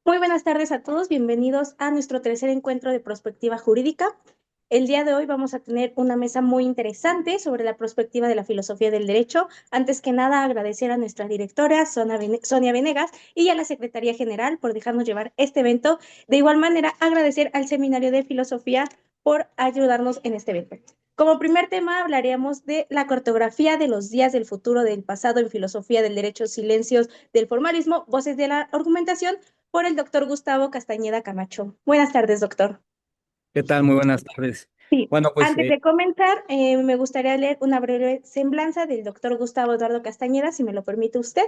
Muy buenas tardes a todos, bienvenidos a nuestro tercer encuentro de prospectiva jurídica. El día de hoy vamos a tener una mesa muy interesante sobre la perspectiva de la filosofía del derecho. Antes que nada, agradecer a nuestra directora, Sonia Venegas, y a la Secretaría General por dejarnos llevar este evento. De igual manera, agradecer al Seminario de Filosofía por ayudarnos en este evento. Como primer tema hablaríamos de la cartografía de los días del futuro del pasado en filosofía del derecho, silencios del formalismo, voces de la argumentación, por el doctor Gustavo Castañeda Camacho. Buenas tardes, doctor. ¿Qué tal? Muy buenas tardes. Sí, Bueno, pues antes de comenzar, me gustaría leer una breve semblanza del doctor Gustavo Eduardo Castañeda, si me lo permite usted.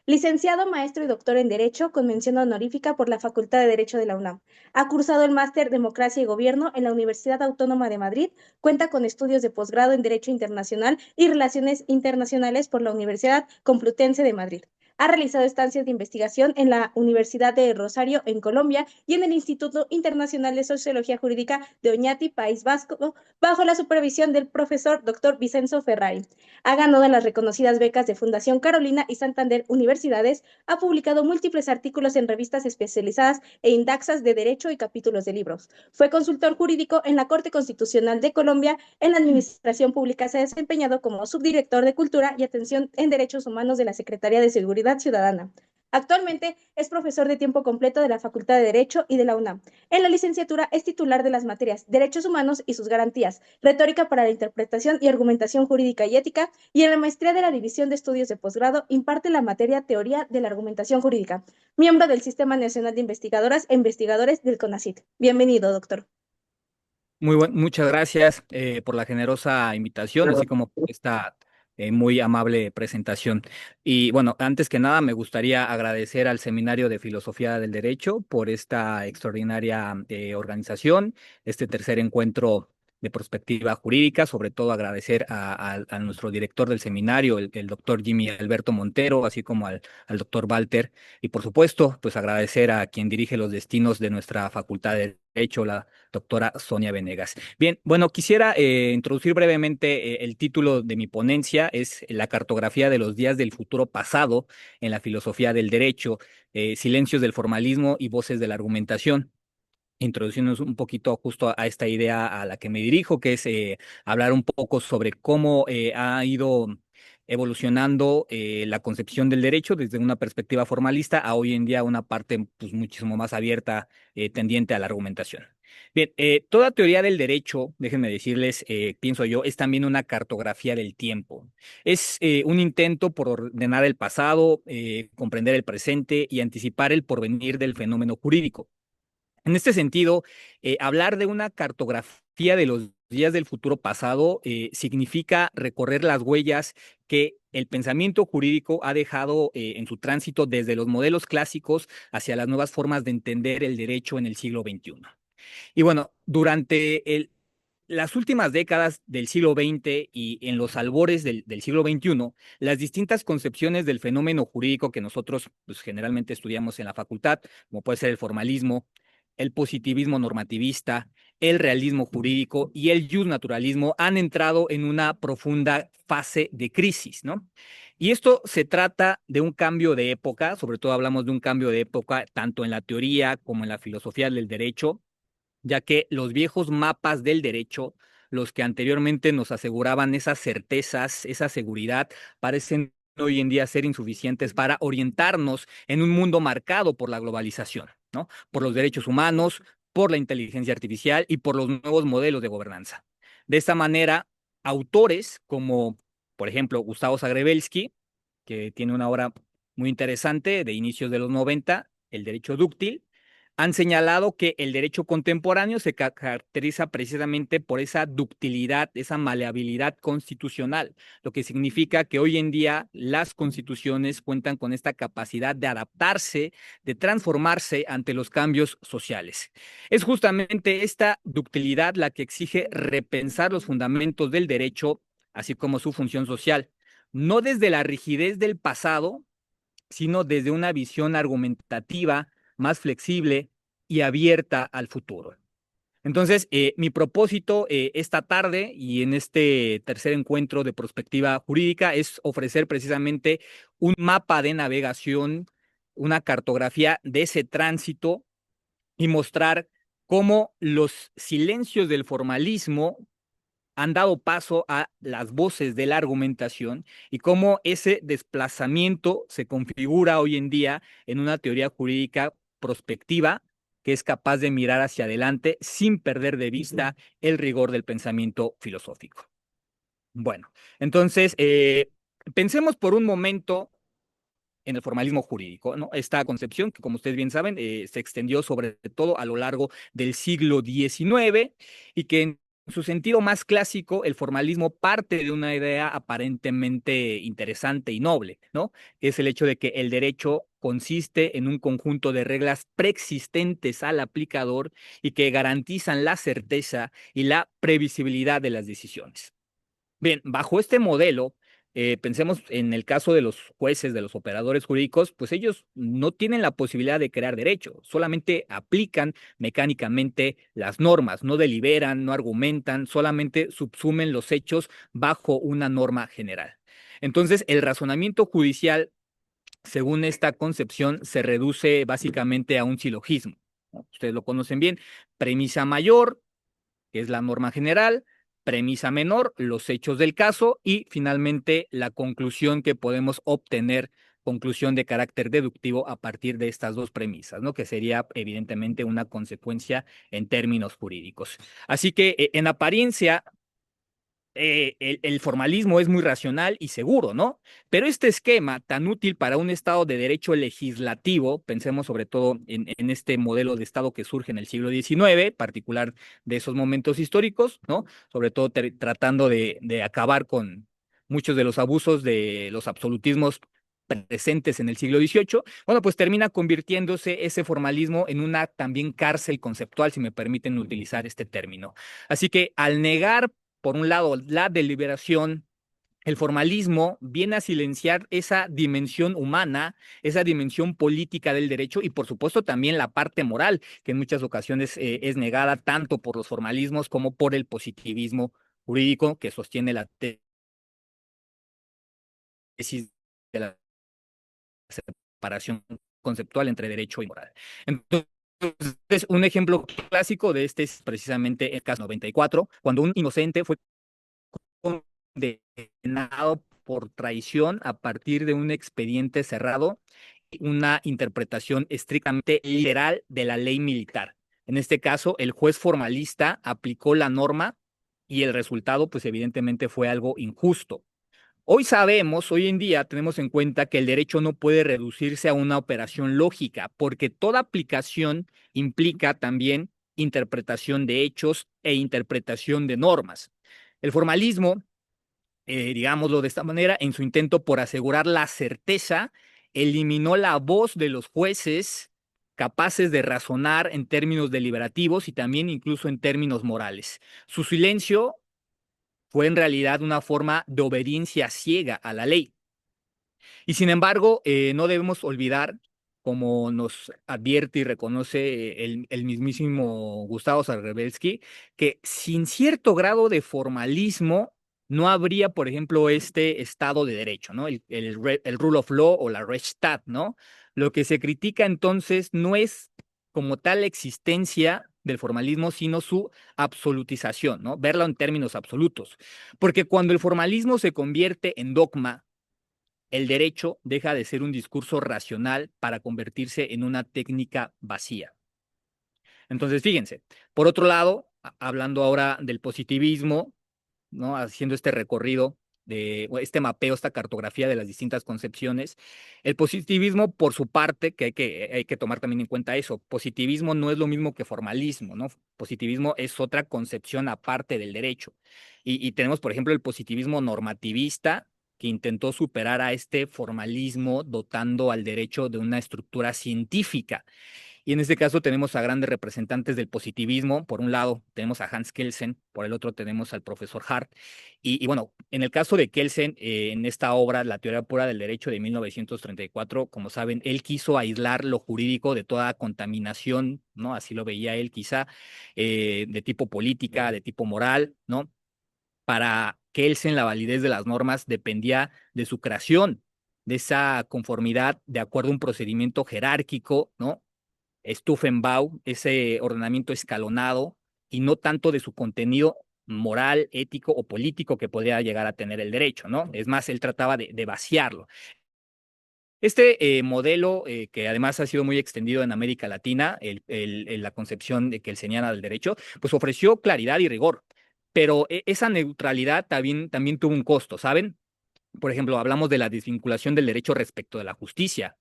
Licenciado, maestro y doctor en Derecho, con mención honorífica por la Facultad de Derecho de la UNAM. Ha cursado el máster Democracia y Gobierno en la Universidad Autónoma de Madrid. Cuenta con estudios de posgrado en Derecho Internacional y Relaciones Internacionales por la Universidad Complutense de Madrid. Ha realizado estancias de investigación en la Universidad de Rosario, en Colombia, y en el Instituto Internacional de Sociología Jurídica de Oñati, País Vasco, bajo la supervisión del profesor Dr. Vicenzo Ferrari. Ha ganado las reconocidas becas de Fundación Carolina y Santander Universidades, ha publicado múltiples artículos en revistas especializadas e indaxas de derecho y capítulos de libros. Fue consultor jurídico en la Corte Constitucional de Colombia. En la Administración Pública se ha desempeñado como subdirector de Cultura y Atención en Derechos Humanos de la Secretaría de Seguridad Ciudadana. Actualmente es profesor de tiempo completo de la Facultad de Derecho y de la UNAM. En la licenciatura es titular de las materias Derechos Humanos y sus garantías, Retórica para la Interpretación y Argumentación Jurídica y Ética, y en la maestría de la División de Estudios de Posgrado imparte la materia Teoría de la Argumentación Jurídica. Miembro del Sistema Nacional de Investigadoras e Investigadores del CONACYT. Bienvenido, doctor. muchas gracias por la generosa invitación, así como por esta muy amable presentación. Y bueno, antes que nada, me gustaría agradecer al Seminario de Filosofía del Derecho por esta extraordinaria organización, este tercer encuentro de perspectiva jurídica, sobre todo agradecer a nuestro director del seminario, el doctor Jimmy Alberto Montero, así como al doctor Walter, y por supuesto, pues agradecer a quien dirige los destinos de nuestra Facultad de Derecho, la doctora Sonia Venegas. Bien, bueno, quisiera introducir brevemente el título de mi ponencia, es La cartografía de los días del futuro pasado en la filosofía del derecho, silencios del formalismo y voces de la argumentación. Introduciéndonos un poquito justo a esta idea a la que me dirijo, que es hablar un poco sobre cómo ha ido evolucionando la concepción del derecho desde una perspectiva formalista a hoy en día una parte pues, muchísimo más abierta, tendiente a la argumentación. Bien, toda teoría del derecho, déjenme decirles, pienso yo, es también una cartografía del tiempo. Es un intento por ordenar el pasado, comprender el presente y anticipar el porvenir del fenómeno jurídico. En este sentido, hablar de una cartografía de los días del futuro pasado significa recorrer las huellas que el pensamiento jurídico ha dejado en su tránsito desde los modelos clásicos hacia las nuevas formas de entender el derecho en el siglo XXI. Y bueno, durante las últimas décadas del siglo XX y en los albores del siglo XXI, las distintas concepciones del fenómeno jurídico que nosotros pues, generalmente estudiamos en la facultad, como puede ser el formalismo, el positivismo normativista, el realismo jurídico y el justnaturalismo han entrado en una profunda fase de crisis, ¿no? Y esto se trata de un cambio de época, sobre todo hablamos de un cambio de época tanto en la teoría como en la filosofía del derecho, ya que los viejos mapas del derecho, los que anteriormente nos aseguraban esas certezas, esa seguridad, parecen hoy en día ser insuficientes para orientarnos en un mundo marcado por la globalización, ¿no? Por los derechos humanos, por la inteligencia artificial y por los nuevos modelos de gobernanza. De esta manera, autores como, por ejemplo, Gustavo Zagrebelsky, que tiene una obra muy interesante de inicios de los 90, El derecho dúctil, han señalado que el derecho contemporáneo se caracteriza precisamente por esa ductilidad, esa maleabilidad constitucional, lo que significa que hoy en día las constituciones cuentan con esta capacidad de adaptarse, de transformarse ante los cambios sociales. Es justamente esta ductilidad la que exige repensar los fundamentos del derecho, así como su función social, no desde la rigidez del pasado, sino desde una visión argumentativa más flexible y abierta al futuro. Entonces, mi propósito esta tarde y en este tercer encuentro de prospectiva jurídica es ofrecer precisamente un mapa de navegación una cartografía de ese tránsito y mostrar cómo los silencios del formalismo han dado paso a las voces de la argumentación y cómo ese desplazamiento se configura hoy en día en una teoría jurídica prospectiva que es capaz de mirar hacia adelante sin perder de vista el rigor del pensamiento filosófico. Bueno, entonces, pensemos por un momento en el formalismo jurídico, ¿no? Esta concepción que, como ustedes bien saben, se extendió sobre todo a lo largo del siglo XIX y que en su sentido más clásico, el formalismo parte de una idea aparentemente interesante y noble, ¿no? Es el hecho de que el derecho consiste en un conjunto de reglas preexistentes al aplicador y que garantizan la certeza y la previsibilidad de las decisiones. Bien, bajo este modelo, pensemos en el caso de los jueces, de los operadores jurídicos, pues ellos no tienen la posibilidad de crear derecho, solamente aplican mecánicamente las normas, no deliberan, no argumentan, solamente subsumen los hechos bajo una norma general. Entonces, el razonamiento judicial, según esta concepción, se reduce básicamente a un silogismo, ¿no? Ustedes lo conocen bien: premisa mayor, que es la norma general; premisa menor, los hechos del caso; y finalmente la conclusión que podemos obtener, conclusión de carácter deductivo a partir de estas dos premisas, ¿no? Que sería evidentemente una consecuencia en términos jurídicos. Así que en apariencia el formalismo es muy racional y seguro, ¿no? Pero este esquema tan útil para un Estado de derecho legislativo, pensemos sobre todo en este modelo de Estado que surge en el siglo XIX, particular de esos momentos históricos, ¿no? Sobre todo tratando de acabar con muchos de los abusos de los absolutismos presentes en el siglo XVIII, bueno, pues termina convirtiéndose ese formalismo en una también cárcel conceptual, si me permiten utilizar este término. Así que al negar por un lado, la deliberación, el formalismo viene a silenciar esa dimensión humana, esa dimensión política del derecho y, por supuesto, también la parte moral, que en muchas ocasiones es negada tanto por los formalismos como por el positivismo jurídico que sostiene la tesis de la separación conceptual entre derecho y moral. Entonces, un ejemplo clásico de este es precisamente el caso 94, cuando un inocente fue condenado por traición a partir de un expediente cerrado y una interpretación estrictamente literal de la ley militar. En este caso, el juez formalista aplicó la norma y el resultado, pues evidentemente fue algo injusto. Hoy sabemos, hoy en día tenemos en cuenta que el derecho no puede reducirse a una operación lógica, porque toda aplicación implica también interpretación de hechos e interpretación de normas. El formalismo, digámoslo de esta manera, en su intento por asegurar la certeza, eliminó la voz de los jueces capaces de razonar en términos deliberativos y también incluso en términos morales. Su silencio fue en realidad una forma de obediencia ciega a la ley. Y sin embargo, no debemos olvidar, como nos advierte y reconoce el mismísimo Gustavo Zarrebelsky, que sin cierto grado de formalismo no habría, por ejemplo, este Estado de Derecho, ¿no? El rule of law o la Rechtsstaat, ¿no? Lo que se critica entonces no es como tal la existencia del formalismo, sino su absolutización, ¿no? Verlo en términos absolutos. Porque cuando el formalismo se convierte en dogma, el derecho deja de ser un discurso racional para convertirse en una técnica vacía. Entonces, fíjense, por otro lado, hablando ahora del positivismo, ¿no? Haciendo este recorrido de este mapeo, esta cartografía de las distintas concepciones. El positivismo, por su parte, que hay que tomar también en cuenta eso, positivismo no es lo mismo que formalismo, ¿no? Positivismo es otra concepción aparte del derecho. Y tenemos, por ejemplo, el positivismo normativista, que intentó superar a este formalismo dotando al derecho de una estructura científica. Y en este caso tenemos a grandes representantes del positivismo. Por un lado tenemos a Hans Kelsen, por el otro tenemos al profesor Hart. Y bueno, en el caso de Kelsen, en esta obra, La teoría pura del derecho de 1934, como saben, él quiso aislar lo jurídico de toda contaminación, ¿no? Así lo veía él quizá, de tipo política, de tipo moral, ¿no? Para Kelsen la validez de las normas dependía de su creación, de esa conformidad de acuerdo a un procedimiento jerárquico, ¿no? Stufenbau, ese ordenamiento escalonado, y no tanto de su contenido moral, ético o político que podría llegar a tener el derecho, ¿no? Es más, él trataba de vaciarlo. Este modelo, que además ha sido muy extendido en América Latina, la concepción de que él señala del derecho, pues ofreció claridad y rigor, pero esa neutralidad también tuvo un costo, ¿saben? Por ejemplo, hablamos de la desvinculación del derecho respecto de la justicia,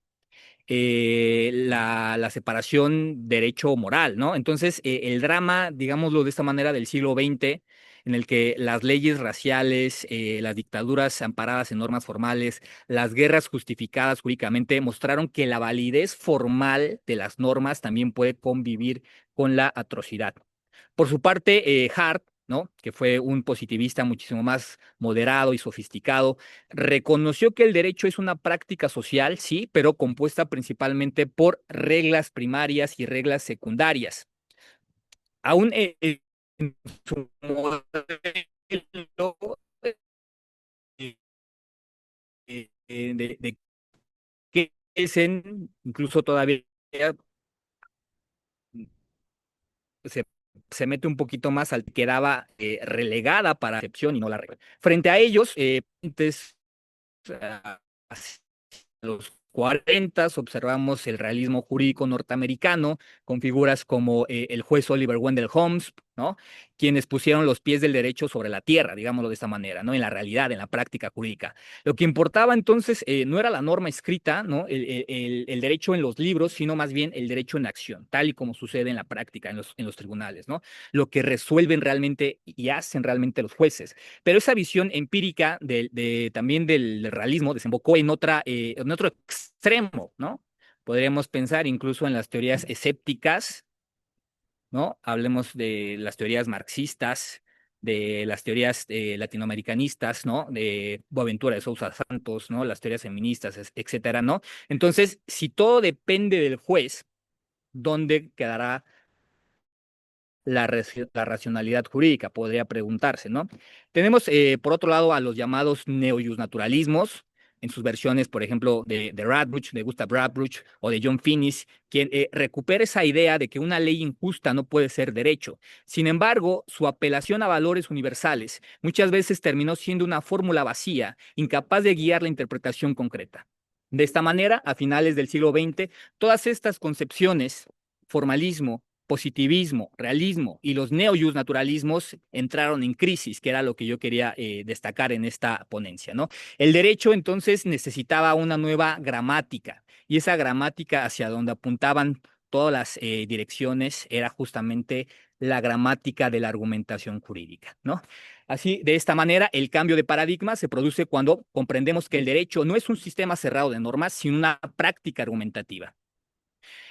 la separación derecho-moral, ¿no? Entonces, el drama, digámoslo de esta manera, del siglo XX, en el que las leyes raciales, las dictaduras amparadas en normas formales, las guerras justificadas jurídicamente, mostraron que la validez formal de las normas también puede convivir con la atrocidad. Por su parte, Hart, ¿no? Que fue un positivista muchísimo más moderado y sofisticado, reconoció que el derecho es una práctica social, sí, pero compuesta principalmente por reglas primarias y reglas secundarias. Aún en su modelo de Kelsen, incluso todavía se, se mete un poquito más al que quedaba relegada para la excepción y no la regla. Frente a ellos, antes, a los 40 observamos el realismo jurídico norteamericano con figuras como el juez Oliver Wendell Holmes, ¿no? Quienes pusieron los pies del derecho sobre la tierra, digámoslo de esta manera, ¿no? En la realidad, en la práctica jurídica. Lo que importaba entonces no era la norma escrita, ¿no? El derecho en los libros, sino más bien el derecho en acción, tal y como sucede en la práctica, en los tribunales, ¿no? Lo que resuelven realmente y hacen realmente los jueces. Pero esa visión empírica también del realismo desembocó en otro extremo, ¿no? Podríamos pensar incluso en las teorías escépticas, ¿no? Hablemos de las teorías marxistas, de las teorías latinoamericanistas, ¿no? De Boaventura de Sousa Santos, ¿no? Las teorías feministas, etcétera, ¿no? Entonces, si todo depende del juez, ¿dónde quedará la racionalidad jurídica? Podría preguntarse, ¿no? Tenemos, por otro lado, a los llamados neoyusnaturalismos, en sus versiones, por ejemplo, de Radbruch, de Gustav Radbruch o de John Finnis, quien recupera esa idea de que una ley injusta no puede ser derecho. Sin embargo, su apelación a valores universales muchas veces terminó siendo una fórmula vacía, incapaz de guiar la interpretación concreta. De esta manera, a finales del siglo XX, todas estas concepciones, formalismo, positivismo, realismo y los naturalismos entraron en crisis, que era lo que yo quería destacar en esta ponencia, ¿no? El derecho entonces necesitaba una nueva gramática y esa gramática hacia donde apuntaban todas las direcciones era justamente la gramática de la argumentación jurídica, ¿no? Así, de esta manera, el cambio de paradigma se produce cuando comprendemos que el derecho no es un sistema cerrado de normas, sino una práctica argumentativa.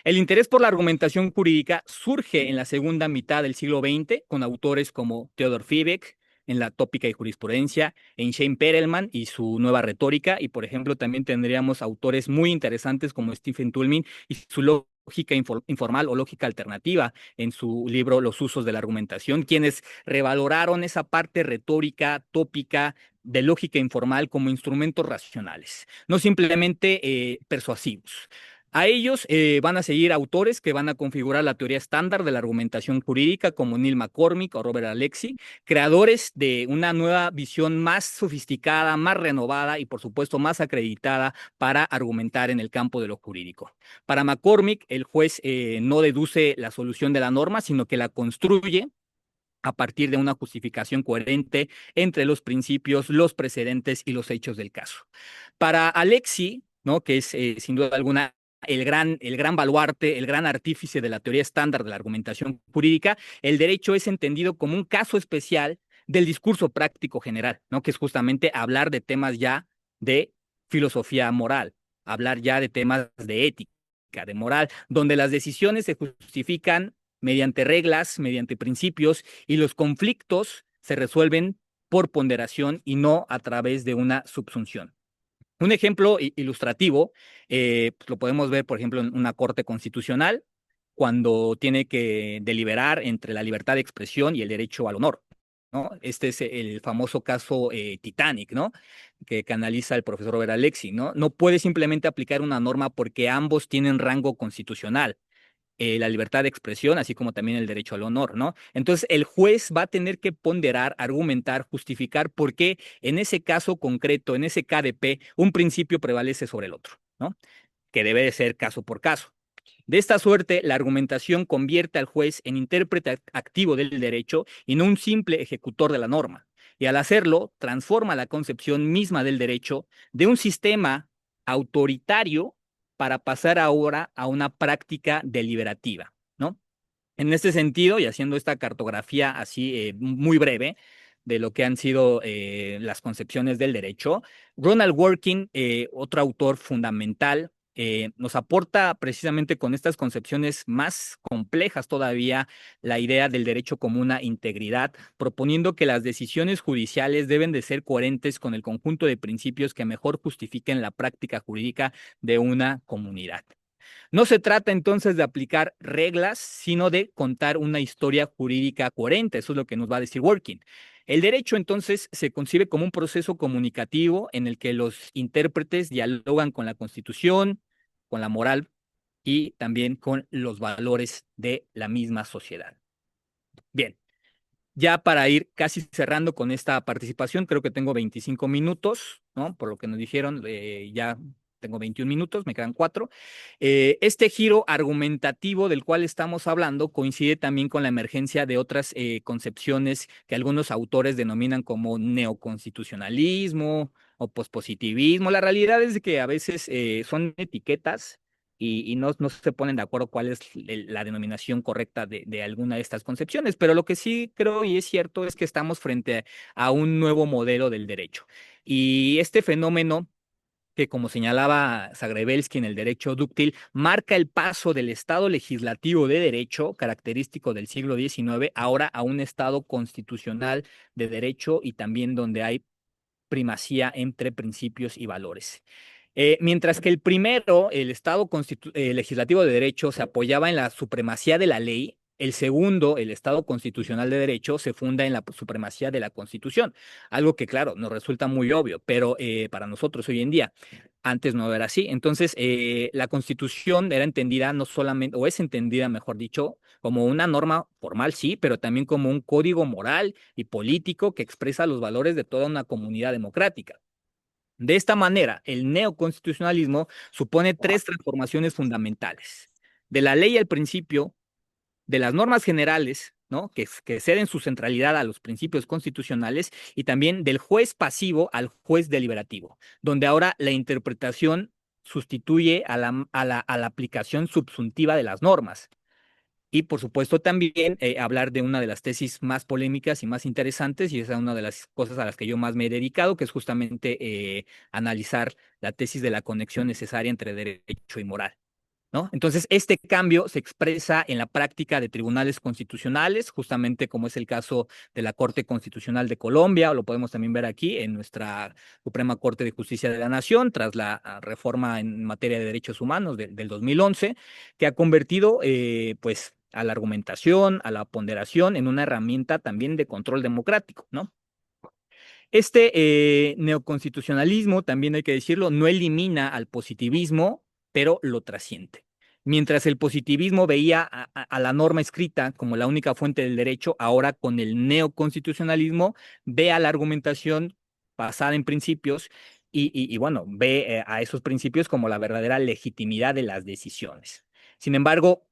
El interés por la argumentación jurídica surge en la segunda mitad del siglo XX con autores como Theodor Fiebig en la tópica y jurisprudencia, en Shane Perelman y su nueva retórica, y por ejemplo también tendríamos autores muy interesantes como Stephen Toulmin y su lógica informal o lógica alternativa en su libro Los usos de la argumentación, quienes revaloraron esa parte retórica, tópica, de lógica informal como instrumentos racionales, no simplemente persuasivos. A ellos van a seguir autores que van a configurar la teoría estándar de la argumentación jurídica, como Neil McCormick o Robert Alexy, creadores de una nueva visión más sofisticada, más renovada y, por supuesto, más acreditada para argumentar en el campo de lo jurídico. Para McCormick, el juez no deduce la solución de la norma, sino que la construye a partir de una justificación coherente entre los principios, los precedentes y los hechos del caso. Para Alexi, ¿no? Que es sin duda alguna el gran baluarte, el gran artífice de la teoría estándar de la argumentación jurídica, el derecho es entendido como un caso especial del discurso práctico general, ¿no? Que es justamente hablar de temas ya de filosofía moral, hablar ya de temas de ética, de moral, donde las decisiones se justifican mediante reglas, mediante principios, y los conflictos se resuelven por ponderación y no a través de una subsunción. Un ejemplo ilustrativo, pues lo podemos ver, por ejemplo, en una corte constitucional, cuando tiene que deliberar entre la libertad de expresión y el derecho al honor. ¿no? Este es el famoso caso Titanic, ¿no? Que analiza el profesor Robert Alexi, ¿no? No puede simplemente aplicar una norma porque ambos tienen rango constitucional, la libertad de expresión, así como también el derecho al honor, ¿no? Entonces, el juez va a tener que ponderar, argumentar, justificar por qué en ese caso concreto, en ese KDP, un principio prevalece sobre el otro, ¿no? Que debe de ser caso por caso. De esta suerte, la argumentación convierte al juez en intérprete activo del derecho y no un simple ejecutor de la norma. Y al hacerlo, transforma la concepción misma del derecho de un sistema autoritario para pasar ahora a una práctica deliberativa, ¿no? En este sentido, y haciendo esta cartografía así muy breve de lo que han sido las concepciones del derecho, Ronald Working, otro autor fundamental, nos aporta precisamente con estas concepciones más complejas todavía la idea del derecho como una integridad, proponiendo que las decisiones judiciales deben de ser coherentes con el conjunto de principios que mejor justifiquen la práctica jurídica de una comunidad. No se trata entonces de aplicar reglas, sino de contar una historia jurídica coherente. Eso es lo que nos va a decir Working. El derecho entonces se concibe como un proceso comunicativo en el que los intérpretes dialogan con la Constitución, con la moral y también con los valores de la misma sociedad. Bien, ya para ir casi cerrando con esta participación, creo que tengo 25 minutos, ¿no? Por lo que nos dijeron, ya tengo 21 minutos, me quedan 4. Este giro argumentativo del cual estamos hablando coincide también con la emergencia de otras concepciones que algunos autores denominan como neoconstitucionalismo o pospositivismo. La realidad es que a veces son etiquetas y no se ponen de acuerdo cuál es la denominación correcta de alguna de estas concepciones, pero lo que sí creo y es cierto es que estamos frente a un nuevo modelo del derecho. Y este fenómeno que, como señalaba Zagrebelsky en el derecho dúctil, marca el paso del Estado legislativo de derecho, característico del siglo XIX, ahora a un Estado constitucional de derecho y también donde hay primacía entre principios y valores. Mientras que el primero, el Estado legislativo de derecho, se apoyaba en la supremacía de la ley, el segundo, el Estado constitucional de derecho, se funda en la supremacía de la Constitución. Algo que, claro, nos resulta muy obvio, pero para nosotros hoy en día, antes no era así. Entonces, la Constitución era entendida no solamente, o es entendida, mejor dicho, como una norma formal, sí, pero también como un código moral y político que expresa los valores de toda una comunidad democrática. De esta manera, el neoconstitucionalismo supone tres transformaciones fundamentales: de la ley al principio, de las normas generales, ¿no? Que ceden su centralidad a los principios constitucionales, y también del juez pasivo al juez deliberativo, donde ahora la interpretación sustituye a la aplicación subsuntiva de las normas. Y por supuesto también hablar de una de las tesis más polémicas y más interesantes, y esa es una de las cosas a las que yo más me he dedicado, que es justamente analizar la tesis de la conexión necesaria entre derecho y moral, ¿no? Entonces, este cambio se expresa en la práctica de tribunales constitucionales, justamente como es el caso de la Corte Constitucional de Colombia, o lo podemos también ver aquí en nuestra Suprema Corte de Justicia de la Nación, tras la reforma en materia de derechos humanos del 2011, que ha convertido, pues, a la argumentación, a la ponderación, en una herramienta también de control democrático, ¿no? Este neoconstitucionalismo, también hay que decirlo, no elimina al positivismo, pero lo trasciende. Mientras el positivismo veía a la norma escrita como la única fuente del derecho, ahora con el neoconstitucionalismo ve a la argumentación basada en principios y bueno, ve a esos principios como la verdadera legitimidad de las decisiones. Sin embargo,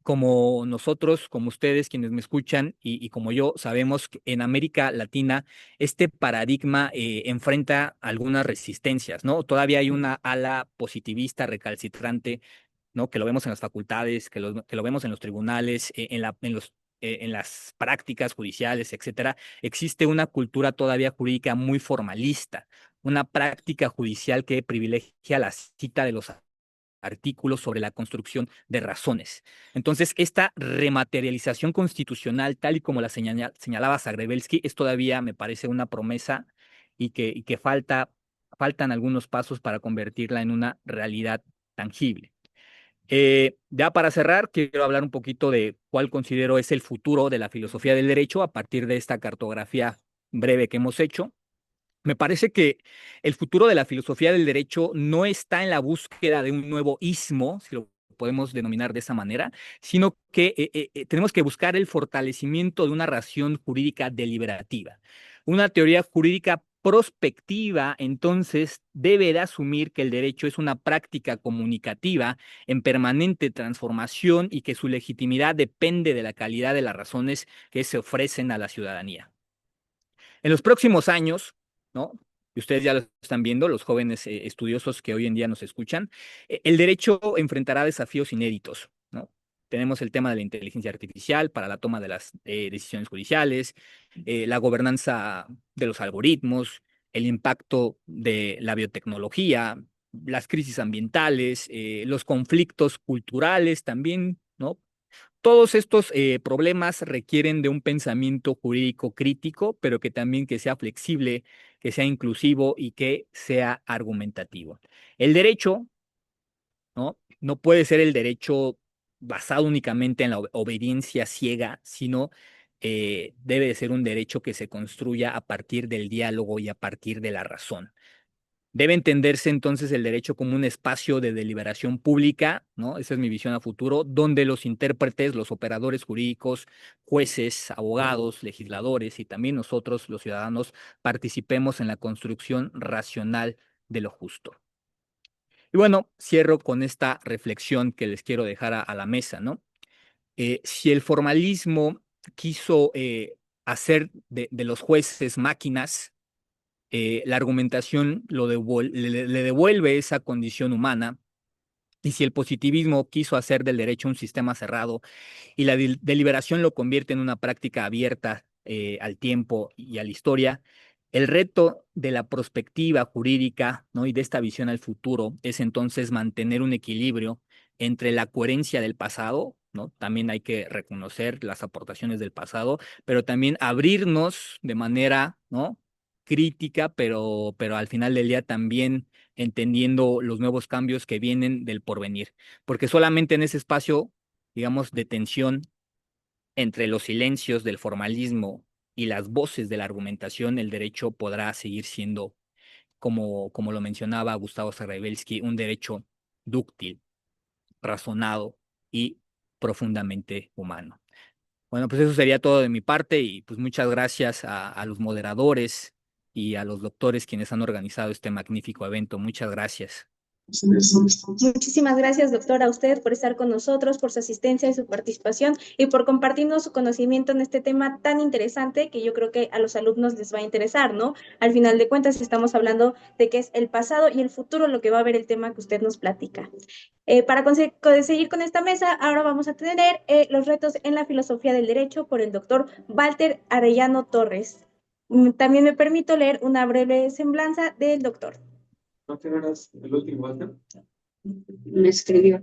como nosotros, como ustedes, quienes me escuchan y como yo, sabemos que en América Latina este paradigma enfrenta algunas resistencias, ¿no? Todavía hay una ala positivista recalcitrante, ¿no? Que lo vemos en las facultades, que lo vemos en los tribunales, en las prácticas judiciales, etcétera. Existe una cultura todavía jurídica muy formalista, una práctica judicial que privilegia la cita de los artículos sobre la construcción de razones. Entonces, esta rematerialización constitucional, tal y como la señalaba Zagrebelsky, es todavía, me parece, una promesa y que faltan algunos pasos para convertirla en una realidad tangible. Ya para cerrar, quiero hablar un poquito de cuál considero es el futuro de la filosofía del derecho a partir de esta cartografía breve que hemos hecho. Me parece que el futuro de la filosofía del derecho no está en la búsqueda de un nuevo ismo, si lo podemos denominar de esa manera, sino que tenemos que buscar el fortalecimiento de una ración jurídica deliberativa. Una teoría jurídica prospectiva, entonces, debe de asumir que el derecho es una práctica comunicativa en permanente transformación y que su legitimidad depende de la calidad de las razones que se ofrecen a la ciudadanía. En los próximos años, ¿no? Y ustedes ya lo están viendo, los jóvenes estudiosos que hoy en día nos escuchan, el derecho enfrentará desafíos inéditos, ¿no? Tenemos el tema de la inteligencia artificial para la toma de las decisiones judiciales, la gobernanza de los algoritmos, el impacto de la biotecnología, las crisis ambientales, los conflictos culturales también, ¿no? Todos estos problemas requieren de un pensamiento jurídico crítico, pero que también que sea flexible, que sea inclusivo y que sea argumentativo. El derecho, ¿no? No puede ser el derecho basado únicamente en la obediencia ciega, sino debe de ser un derecho que se construya a partir del diálogo y a partir de la razón. Debe entenderse entonces el derecho como un espacio de deliberación pública, ¿no? Esa es mi visión a futuro, donde los intérpretes, los operadores jurídicos, jueces, abogados, legisladores y también nosotros, los ciudadanos, participemos en la construcción racional de lo justo. Y bueno, cierro con esta reflexión que les quiero dejar a la mesa, ¿no? Si el formalismo quiso hacer de los jueces máquinas, la argumentación le devuelve esa condición humana. Y si el positivismo quiso hacer del derecho un sistema cerrado y la deliberación lo convierte en una práctica abierta al tiempo y a la historia, el reto de la prospectiva jurídica, ¿no? Y de esta visión al futuro es entonces mantener un equilibrio entre la coherencia del pasado, ¿no? También hay que reconocer las aportaciones del pasado, pero también abrirnos de manera, ¿no? Crítica, pero al final del día también entendiendo los nuevos cambios que vienen del porvenir, porque solamente en ese espacio, digamos, de tensión entre los silencios del formalismo y las voces de la argumentación, el derecho podrá seguir siendo, como lo mencionaba Gustavo Saraibelsky, un derecho dúctil, razonado y profundamente humano. Bueno, pues eso sería todo de mi parte y pues muchas gracias a los moderadores y a los doctores quienes han organizado este magnífico evento. Muchas gracias. Muchísimas gracias, doctora, a usted por estar con nosotros, por su asistencia y su participación y por compartirnos su conocimiento en este tema tan interesante que yo creo que a los alumnos les va a interesar, ¿no? Al final de cuentas, estamos hablando de que es el pasado y el futuro lo que va a ver el tema que usted nos platica. Para seguir con esta mesa, ahora vamos a tener los retos en la filosofía del derecho por el doctor Walter Arellano Torres. También me permito leer una breve semblanza del doctor. ¿No tendrás el último, Walter? Me escribió.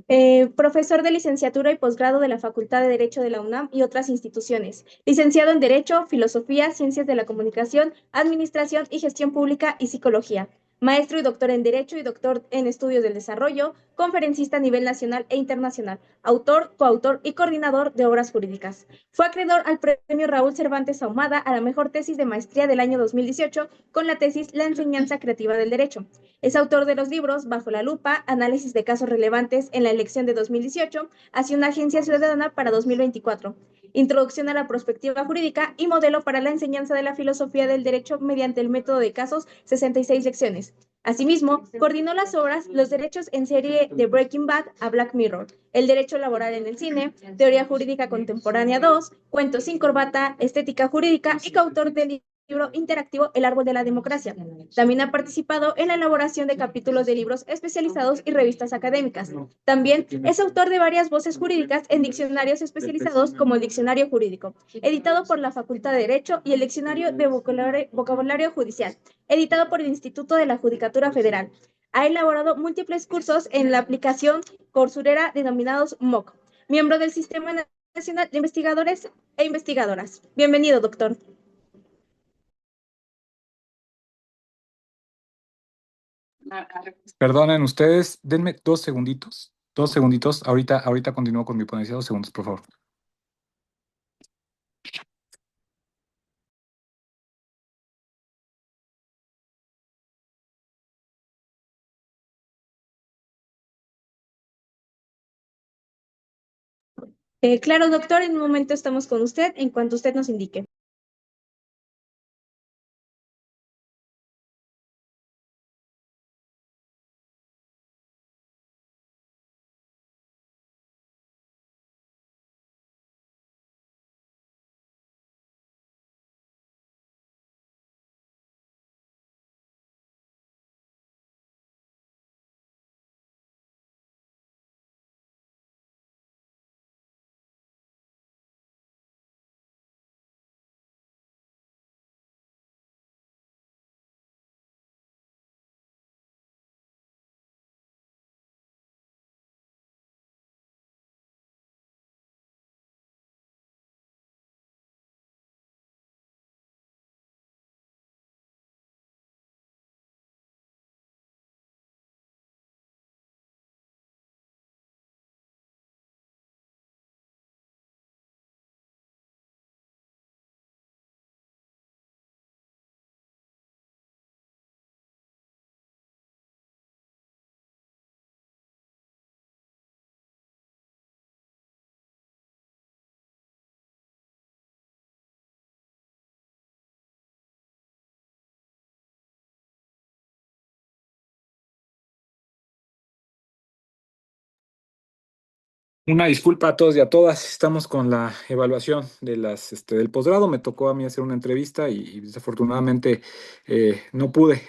Profesor de licenciatura y posgrado de la Facultad de Derecho de la UNAM y otras instituciones. Licenciado en Derecho, Filosofía, Ciencias de la Comunicación, Administración y Gestión Pública y Psicología. Maestro y doctor en Derecho y doctor en Estudios del Desarrollo, conferencista a nivel nacional e internacional, autor, coautor y coordinador de obras jurídicas. Fue acreedor al premio Raúl Cervantes Ahumada a la mejor tesis de maestría del año 2018 con la tesis La enseñanza creativa del derecho. Es autor de los libros Bajo la lupa, análisis de casos relevantes en la elección de 2018 hacia una agencia ciudadana para 2024, introducción a la prospectiva jurídica y modelo para la enseñanza de la filosofía del derecho mediante el método de casos, 66 lecciones. Asimismo, coordinó las obras Los derechos en serie de Breaking Bad a Black Mirror, El derecho laboral en el cine, Teoría jurídica contemporánea 2, Cuentos sin corbata, Estética jurídica y coautor del libro interactivo El árbol de la democracia. También ha participado en la elaboración de capítulos de libros especializados y revistas académicas. También es autor de varias voces jurídicas en diccionarios especializados como el Diccionario Jurídico, editado por la Facultad de Derecho, y el Diccionario de Vocabulario Judicial, editado por el Instituto de la Judicatura Federal. Ha elaborado múltiples cursos en la aplicación Coursera denominados MOOC, miembro del Sistema Nacional de Investigadores e Investigadoras. Bienvenido, doctor. Perdonen ustedes, denme 2 segunditos. Dos segunditos, ahorita continúo con mi ponencia, 2 segundos, por favor. Claro, doctor, en un momento estamos con usted en cuanto usted nos indique. Una disculpa a todos y a todas. Estamos con la evaluación de del posgrado. Me tocó a mí hacer una entrevista y desafortunadamente no pude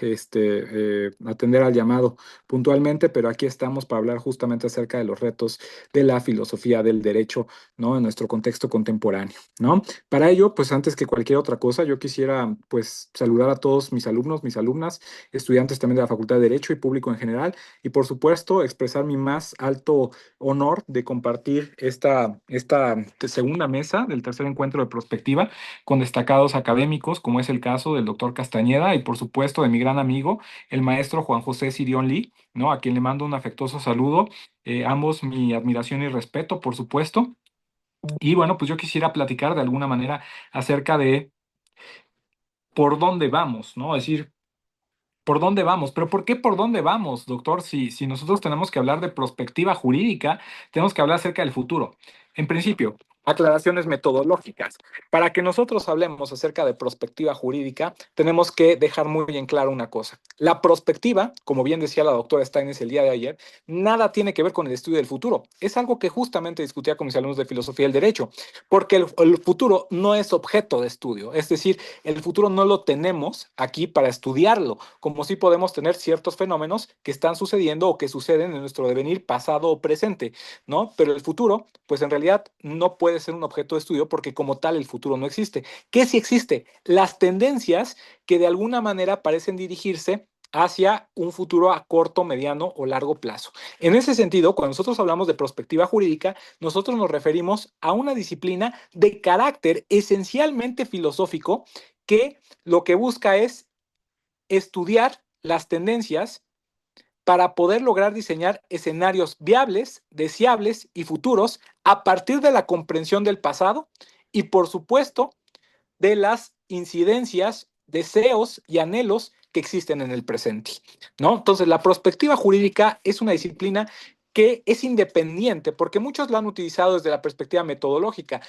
atender al llamado puntualmente, pero aquí estamos para hablar justamente acerca de los retos de la filosofía del derecho, ¿no? En nuestro contexto contemporáneo, ¿no? Para ello, pues antes que cualquier otra cosa, yo quisiera pues saludar a todos mis alumnos, mis alumnas, estudiantes también de la Facultad de Derecho y público en general, y por supuesto expresar mi más alto honor de compartir esta segunda mesa del tercer encuentro de prospectiva con destacados académicos, como es el caso del doctor Castañeda y por supuesto de mi gran amigo, el maestro Juan José Sirión Lee, ¿no? A quien le mando un afectuoso saludo, ambos mi admiración y respeto, por supuesto. Y bueno, pues yo quisiera platicar de alguna manera acerca de por dónde vamos, ¿no? Es decir, ¿por dónde vamos? ¿Pero por qué por dónde vamos, doctor? Si nosotros tenemos que hablar de prospectiva jurídica, tenemos que hablar acerca del futuro. En principio, aclaraciones metodológicas. Para que nosotros hablemos acerca de prospectiva jurídica, tenemos que dejar muy bien claro una cosa. La prospectiva, como bien decía la doctora Steines el día de ayer, nada tiene que ver con el estudio del futuro. Es algo que justamente discutía con mis alumnos de filosofía del derecho, porque el futuro no es objeto de estudio. Es decir, el futuro no lo tenemos aquí para estudiarlo, como sí podemos tener ciertos fenómenos que están sucediendo o que suceden en nuestro devenir pasado o presente, ¿no? Pero el futuro, pues en realidad no puede ser un objeto de estudio porque como tal el futuro no existe. ¿Qué sí existe? Las tendencias que de alguna manera parecen dirigirse hacia un futuro a corto, mediano o largo plazo. En ese sentido, cuando nosotros hablamos de prospectiva jurídica, nosotros nos referimos a una disciplina de carácter esencialmente filosófico que lo que busca es estudiar las tendencias para poder lograr diseñar escenarios viables, deseables y futuros a partir de la comprensión del pasado y, por supuesto, de las incidencias, deseos y anhelos que existen en el presente, ¿no? Entonces, la prospectiva jurídica es una disciplina que es independiente, porque muchos lo han utilizado desde la perspectiva metodológica,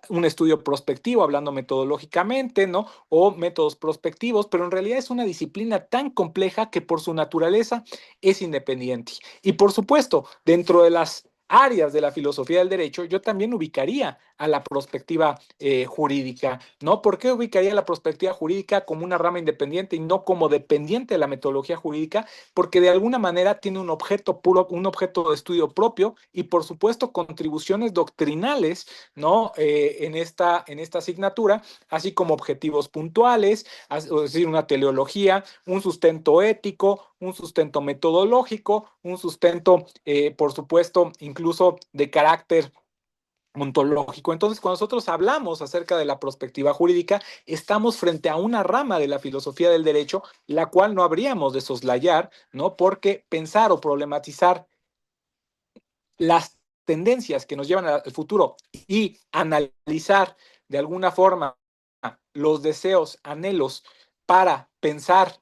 un estudio prospectivo, hablando metodológicamente, ¿no? O métodos prospectivos, pero en realidad es una disciplina tan compleja que por su naturaleza es independiente. Y por supuesto, dentro de las áreas de la filosofía del derecho, yo también ubicaría a la prospectiva jurídica, ¿no? ¿Por qué ubicaría la prospectiva jurídica como una rama independiente y no como dependiente de la metodología jurídica? Porque de alguna manera tiene un objeto puro, un objeto de estudio propio y por supuesto contribuciones doctrinales, ¿no? En esta asignatura, así como objetivos puntuales, es decir, una teleología, un sustento ético, un sustento metodológico, un sustento, por supuesto, incluso de carácter ontológico. Entonces, cuando nosotros hablamos acerca de la prospectiva jurídica, estamos frente a una rama de la filosofía del derecho, la cual no habríamos de soslayar, ¿no? Porque pensar o problematizar las tendencias que nos llevan al futuro y analizar de alguna forma los deseos, anhelos para pensar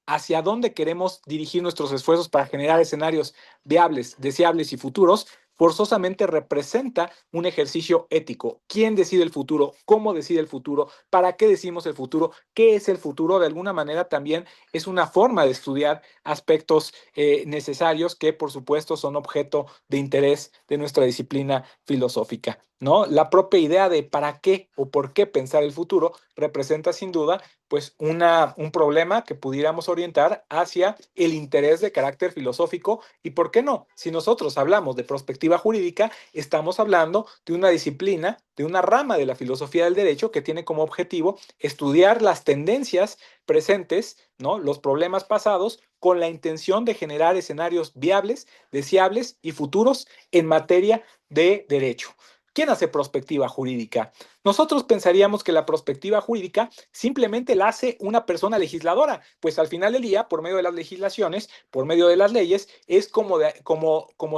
hacia dónde queremos dirigir nuestros esfuerzos para generar escenarios viables, deseables y futuros, forzosamente representa un ejercicio ético. ¿Quién decide el futuro? ¿Cómo decide el futuro? ¿Para qué decimos el futuro? ¿Qué es el futuro? De alguna manera también es una forma de estudiar aspectos necesarios que, por supuesto, son objeto de interés de nuestra disciplina filosófica, ¿no? La propia idea de para qué o por qué pensar el futuro representa sin duda pues un problema que pudiéramos orientar hacia el interés de carácter filosófico y, ¿por qué no? Si nosotros hablamos de perspectiva jurídica, estamos hablando de una disciplina, de una rama de la filosofía del derecho que tiene como objetivo estudiar las tendencias presentes, ¿no? Los problemas pasados con la intención de generar escenarios viables, deseables y futuros en materia de derecho. ¿Quién hace prospectiva jurídica? Nosotros pensaríamos que la prospectiva jurídica simplemente la hace una persona legisladora, pues al final del día, por medio de las legislaciones, por medio de las leyes, es como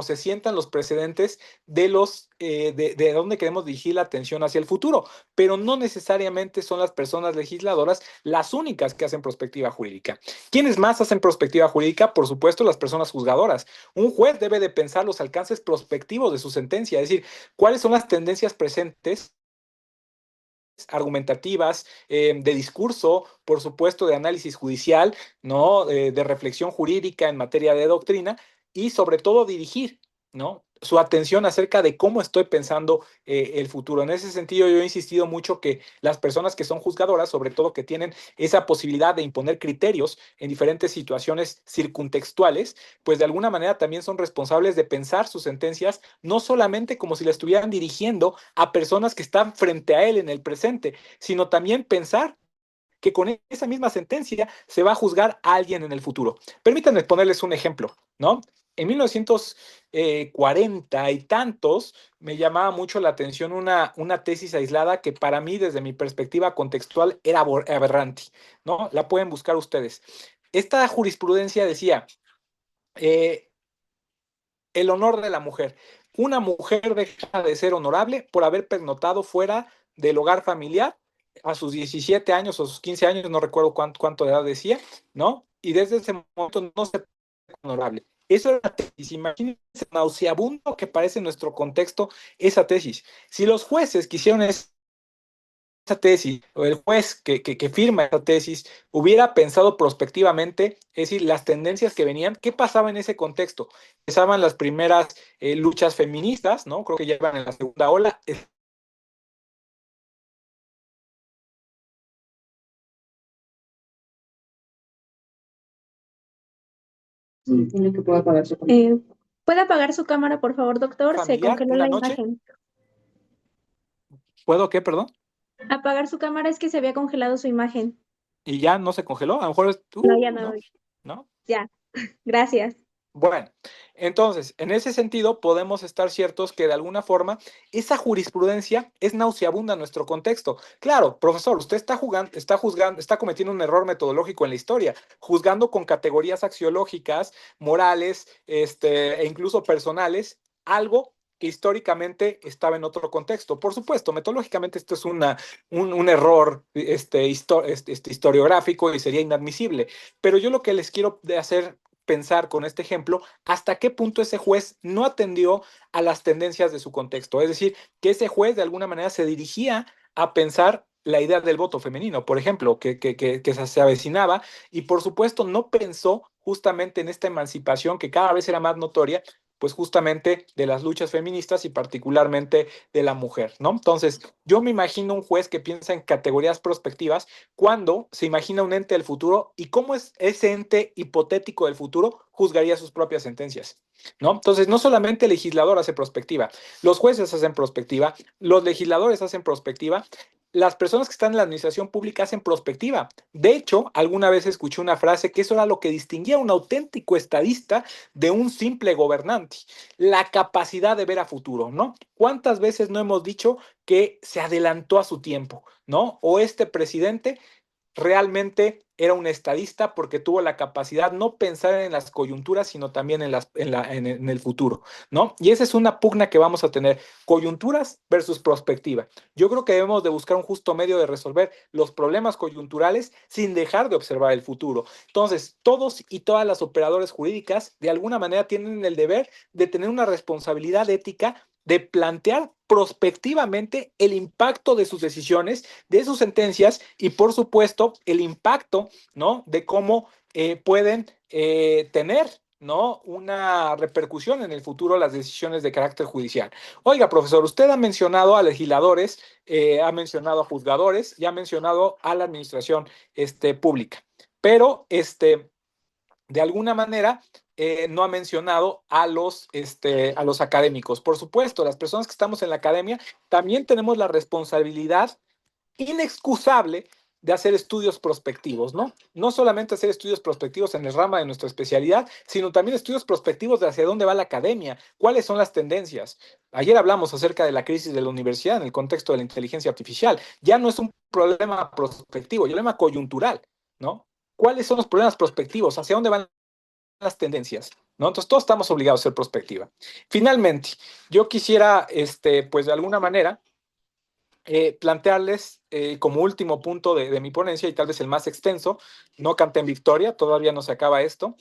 se sientan los precedentes de dónde queremos dirigir la atención hacia el futuro, pero no necesariamente son las personas legisladoras las únicas que hacen prospectiva jurídica. ¿Quiénes más hacen prospectiva jurídica? Por supuesto, las personas juzgadoras. Un juez debe de pensar los alcances prospectivos de su sentencia, es decir, cuáles son las tendencias presentes argumentativas, de discurso, por supuesto, de análisis judicial, ¿no? De reflexión jurídica en materia de doctrina y sobre todo dirigir, ¿no? Su atención acerca de cómo estoy pensando el futuro. En ese sentido, yo he insistido mucho que las personas que son juzgadoras, sobre todo que tienen esa posibilidad de imponer criterios en diferentes situaciones circuntextuales, pues de alguna manera también son responsables de pensar sus sentencias, no solamente como si la estuvieran dirigiendo a personas que están frente a él en el presente, sino también pensar que con esa misma sentencia se va a juzgar a alguien en el futuro. Permítanme ponerles un ejemplo, ¿no? En 1940 y tantos me llamaba mucho la atención una tesis aislada que para mí, desde mi perspectiva contextual, era aberrante, ¿no? La pueden buscar ustedes. Esta jurisprudencia decía, el honor de la mujer. Una mujer deja de ser honorable por haber pernoctado fuera del hogar familiar a sus 17 años o sus 15 años, no recuerdo cuánto de edad decía, ¿no? Y desde ese momento no se honorable. Eso era la tesis. Imagínense nauseabundo que parece en nuestro contexto esa tesis. Si los jueces quisieron esa tesis, o el juez que firma esa tesis, hubiera pensado prospectivamente, es decir, las tendencias que venían, ¿qué pasaba en ese contexto? Empezaban las primeras luchas feministas, ¿no? Creo que ya iban en la segunda ola. Sí, tiene que poder apagar su cámara. ¿Puede apagar su cámara, por favor, doctor? Se Familiar, congeló una la noche. imagen. ¿Puedo qué, perdón? Apagar su cámara, es que se había congelado su imagen. Y ya no se congeló, a lo mejor es tú, No, ya no. ¿no? Ya, gracias. Bueno, entonces, en ese sentido, podemos estar ciertos que de alguna forma esa jurisprudencia es nauseabunda en nuestro contexto. Claro, profesor, usted está cometiendo un error metodológico en la historia, juzgando con categorías axiológicas, morales, e incluso personales, algo que históricamente estaba en otro contexto. Por supuesto, metodológicamente esto es un error historiográfico y sería inadmisible. Pero yo lo que les quiero hacer pensar con este ejemplo hasta qué punto ese juez no atendió a las tendencias de su contexto. Es decir, que ese juez de alguna manera se dirigía a pensar la idea del voto femenino, por ejemplo, que se avecinaba y por supuesto no pensó justamente en esta emancipación que cada vez era más notoria, pues justamente de las luchas feministas y particularmente de la mujer, ¿no? Entonces, yo me imagino un juez que piensa en categorías prospectivas cuando se imagina un ente del futuro y cómo es ese ente hipotético del futuro juzgaría sus propias sentencias, ¿no? Entonces, no solamente el legislador hace prospectiva, los jueces hacen prospectiva, los legisladores hacen prospectiva, las personas que están en la administración pública hacen prospectiva. De hecho, alguna vez escuché una frase que eso era lo que distinguía a un auténtico estadista de un simple gobernante, la capacidad de ver a futuro, ¿no? ¿Cuántas veces no hemos dicho que se adelantó a su tiempo, ¿no? O este presidente realmente era un estadista porque tuvo la capacidad no pensar en las coyunturas, sino también en el futuro, ¿no? Y esa es una pugna que vamos a tener, coyunturas versus prospectiva. Yo creo que debemos de buscar un justo medio de resolver los problemas coyunturales sin dejar de observar el futuro. Entonces, todos y todas las operadoras jurídicas de alguna manera tienen el deber de tener una responsabilidad ética de plantear prospectivamente el impacto de sus decisiones, de sus sentencias y, por supuesto, el impacto, ¿no?, de cómo pueden tener, ¿no?, una repercusión en el futuro las decisiones de carácter judicial. Oiga, profesor, usted ha mencionado a legisladores, ha mencionado a juzgadores y ha mencionado a la administración pública, pero de alguna manera no ha mencionado a los académicos. Por supuesto, las personas que estamos en la academia también tenemos la responsabilidad inexcusable de hacer estudios prospectivos, ¿no? No solamente hacer estudios prospectivos en el rama de nuestra especialidad, sino también estudios prospectivos de hacia dónde va la academia, cuáles son las tendencias. Ayer hablamos acerca de la crisis de la universidad en el contexto de la inteligencia artificial. Ya no es un problema prospectivo, es un problema coyuntural, ¿no? ¿Cuáles son los problemas prospectivos? ¿Hacia dónde van las tendencias? ¿No? Entonces, todos estamos obligados a hacer prospectiva. Finalmente, yo quisiera, pues de alguna manera, plantearles como último punto de mi ponencia y tal vez el más extenso, no canté en victoria, todavía no se acaba esto,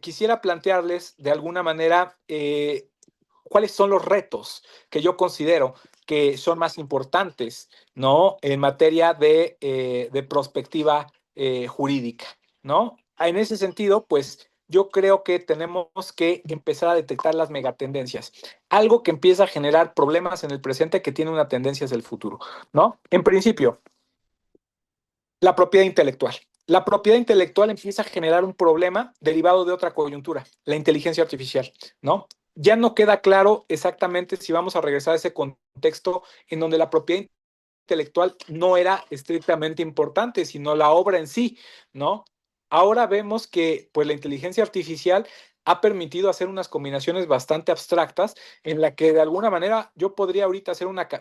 quisiera plantearles de alguna manera cuáles son los retos que yo considero que son más importantes, ¿no?, en materia de prospectiva jurídica, ¿no? En ese sentido, pues yo creo que tenemos que empezar a detectar las megatendencias, algo que empieza a generar problemas en el presente que tiene una tendencia hacia el futuro, ¿no? En principio, la propiedad intelectual. La propiedad intelectual empieza a generar un problema derivado de otra coyuntura, la inteligencia artificial, ¿no? Ya no queda claro exactamente si vamos a regresar a ese contexto en donde la propiedad intelectual no era estrictamente importante, sino la obra en sí, ¿no? Ahora vemos que pues la inteligencia artificial ha permitido hacer unas combinaciones bastante abstractas en la que de alguna manera yo podría ahorita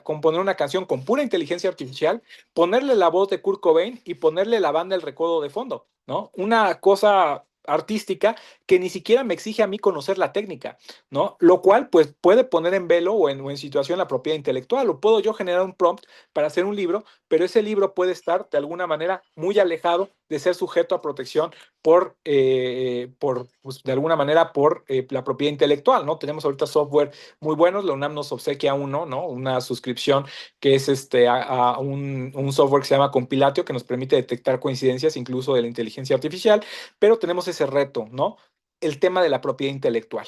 componer una canción con pura inteligencia artificial, ponerle la voz de Kurt Cobain y ponerle la banda El Recodo de fondo, ¿no? Una cosa artística que ni siquiera me exige a mí conocer la técnica, ¿no? Lo cual pues puede poner en velo o en situación la propiedad intelectual, o puedo yo generar un prompt para hacer un libro, pero ese libro puede estar de alguna manera muy alejado de ser sujeto a protección pues, de alguna manera por la propiedad intelectual, ¿no? Tenemos ahorita software muy buenos, la UNAM nos obsequia uno, ¿no? Una suscripción que es a un software que se llama Compilatio, que nos permite detectar coincidencias incluso de la inteligencia artificial, pero tenemos ese reto, ¿no? El tema de la propiedad intelectual.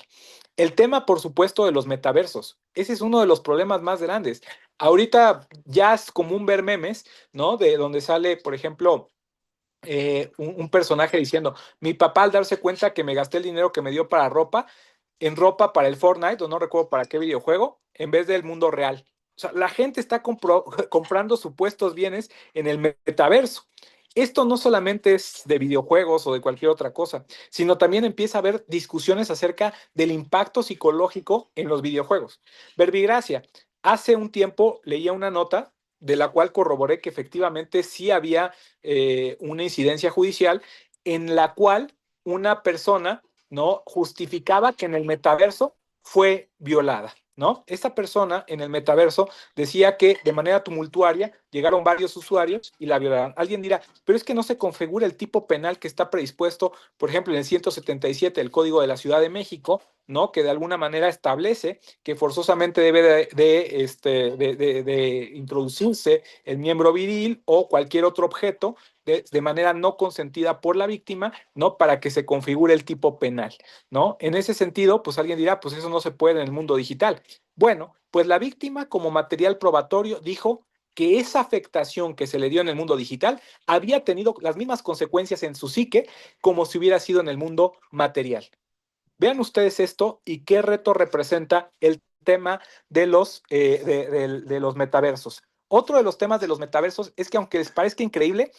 El tema, por supuesto, de los metaversos. Ese es uno de los problemas más grandes. Ahorita ya es común ver memes, ¿no? De donde sale, por ejemplo, un personaje diciendo, mi papá al darse cuenta que me gasté el dinero que me dio para ropa, en ropa para el Fortnite, o no recuerdo para qué videojuego, en vez del mundo real. O sea, la gente está comprando supuestos bienes en el metaverso. Esto no solamente es de videojuegos o de cualquier otra cosa, sino también empieza a haber discusiones acerca del impacto psicológico en los videojuegos. Verbigracia, hace un tiempo leía una nota de la cual corroboré que efectivamente sí había una incidencia judicial en la cual una persona, ¿no?, justificaba que en el metaverso fue violada, ¿no? Esta persona en el metaverso decía que de manera tumultuaria llegaron varios usuarios y la violaron. Alguien dirá, pero es que no se configura el tipo penal que está predispuesto, por ejemplo, en el 177 del Código de la Ciudad de México, ¿no?, que de alguna manera establece que forzosamente debe de introducirse el miembro viril o cualquier otro objeto de manera no consentida por la víctima, ¿no?, para que se configure el tipo penal, ¿no? En ese sentido, pues alguien dirá, pues eso no se puede en el mundo digital. Bueno, pues la víctima como material probatorio dijo que esa afectación que se le dio en el mundo digital había tenido las mismas consecuencias en su psique como si hubiera sido en el mundo material. Vean ustedes esto y qué reto representa el tema de los metaversos. Otro de los temas de los metaversos es que aunque les parezca increíble,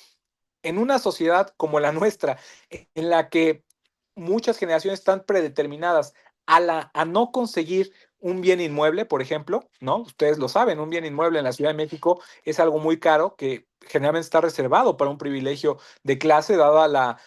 en una sociedad como la nuestra, en la que muchas generaciones están predeterminadas a no conseguir un bien inmueble, por ejemplo, ¿no? Ustedes lo saben, un bien inmueble en la Ciudad de México es algo muy caro que generalmente está reservado para un privilegio de clase, dada la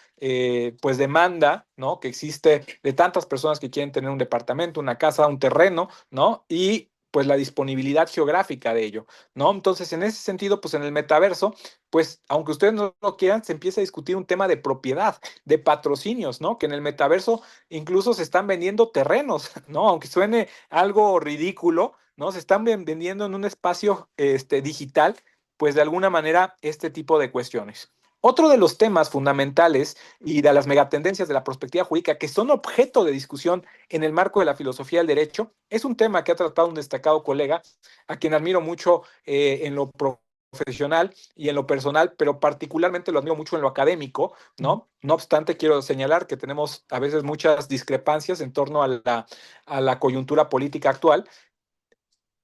pues demanda, ¿no? Que existe de tantas personas que quieren tener un departamento, una casa, un terreno, ¿no? Y pues la disponibilidad geográfica de ello, ¿no? Entonces, en ese sentido, pues en el metaverso, pues aunque ustedes no lo quieran, se empieza a discutir un tema de propiedad, de patrocinios, ¿no? Que en el metaverso incluso se están vendiendo terrenos, ¿no? Aunque suene algo ridículo, ¿no? Se están vendiendo en un espacio digital, pues de alguna manera este tipo de cuestiones. Otro de los temas fundamentales y de las megatendencias de la perspectiva jurídica que son objeto de discusión en el marco de la filosofía del derecho es un tema que ha tratado un destacado colega, a quien admiro mucho en lo profesional y en lo personal, pero particularmente lo admiro mucho en lo académico, ¿no? No obstante, quiero señalar que tenemos a veces muchas discrepancias en torno a la coyuntura política actual,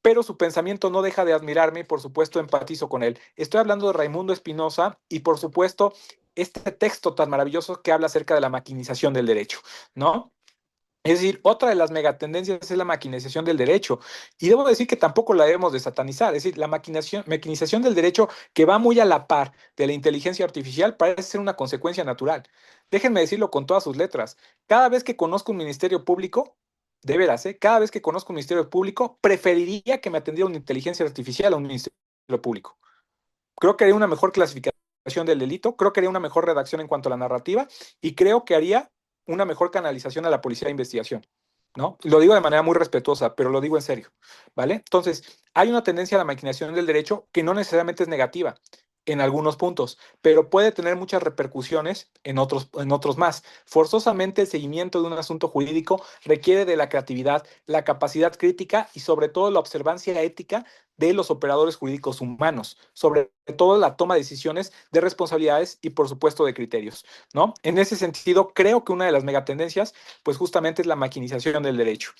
pero su pensamiento no deja de admirarme y por supuesto empatizo con él. Estoy hablando de Raimundo Espinosa y por supuesto este texto tan maravilloso que habla acerca de la maquinización del derecho, ¿no? Es decir, otra de las megatendencias es la maquinización del derecho. Y debo decir que tampoco la debemos de satanizar. Es decir, la maquinización del derecho que va muy a la par de la inteligencia artificial parece ser una consecuencia natural. Déjenme decirlo con todas sus letras. Cada vez que conozco un ministerio público, de veras, cada vez que conozco un ministerio público, preferiría que me atendiera una inteligencia artificial a un ministerio público. Creo que haría una mejor clasificación del delito, creo que haría una mejor redacción en cuanto a la narrativa y creo que haría una mejor canalización a la policía de investigación, ¿no? Lo digo de manera muy respetuosa, pero lo digo en serio, ¿vale? Entonces, hay una tendencia a la maquinación del derecho que no necesariamente es negativa en algunos puntos, pero puede tener muchas repercusiones en otros más. Forzosamente el seguimiento de un asunto jurídico requiere de la creatividad, la capacidad crítica y sobre todo la observancia ética de los operadores jurídicos humanos, sobre todo la toma de decisiones, de responsabilidades y por supuesto de criterios, ¿no? En ese sentido, creo que una de las megatendencias, pues justamente es la maquinización del derecho.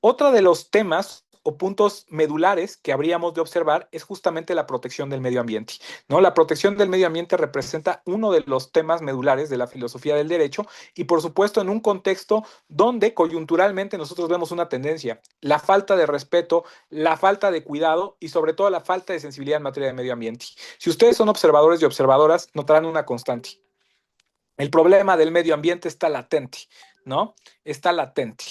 Otra de los temas o puntos medulares que habríamos de observar es justamente la protección del medio ambiente, ¿no? La protección del medio ambiente representa uno de los temas medulares de la filosofía del derecho y por supuesto en un contexto donde coyunturalmente nosotros vemos una tendencia, la falta de respeto, la falta de cuidado y sobre todo la falta de sensibilidad en materia de medio ambiente. Si ustedes son observadores y observadoras, notarán una constante. El problema del medio ambiente está latente, ¿no? Está latente.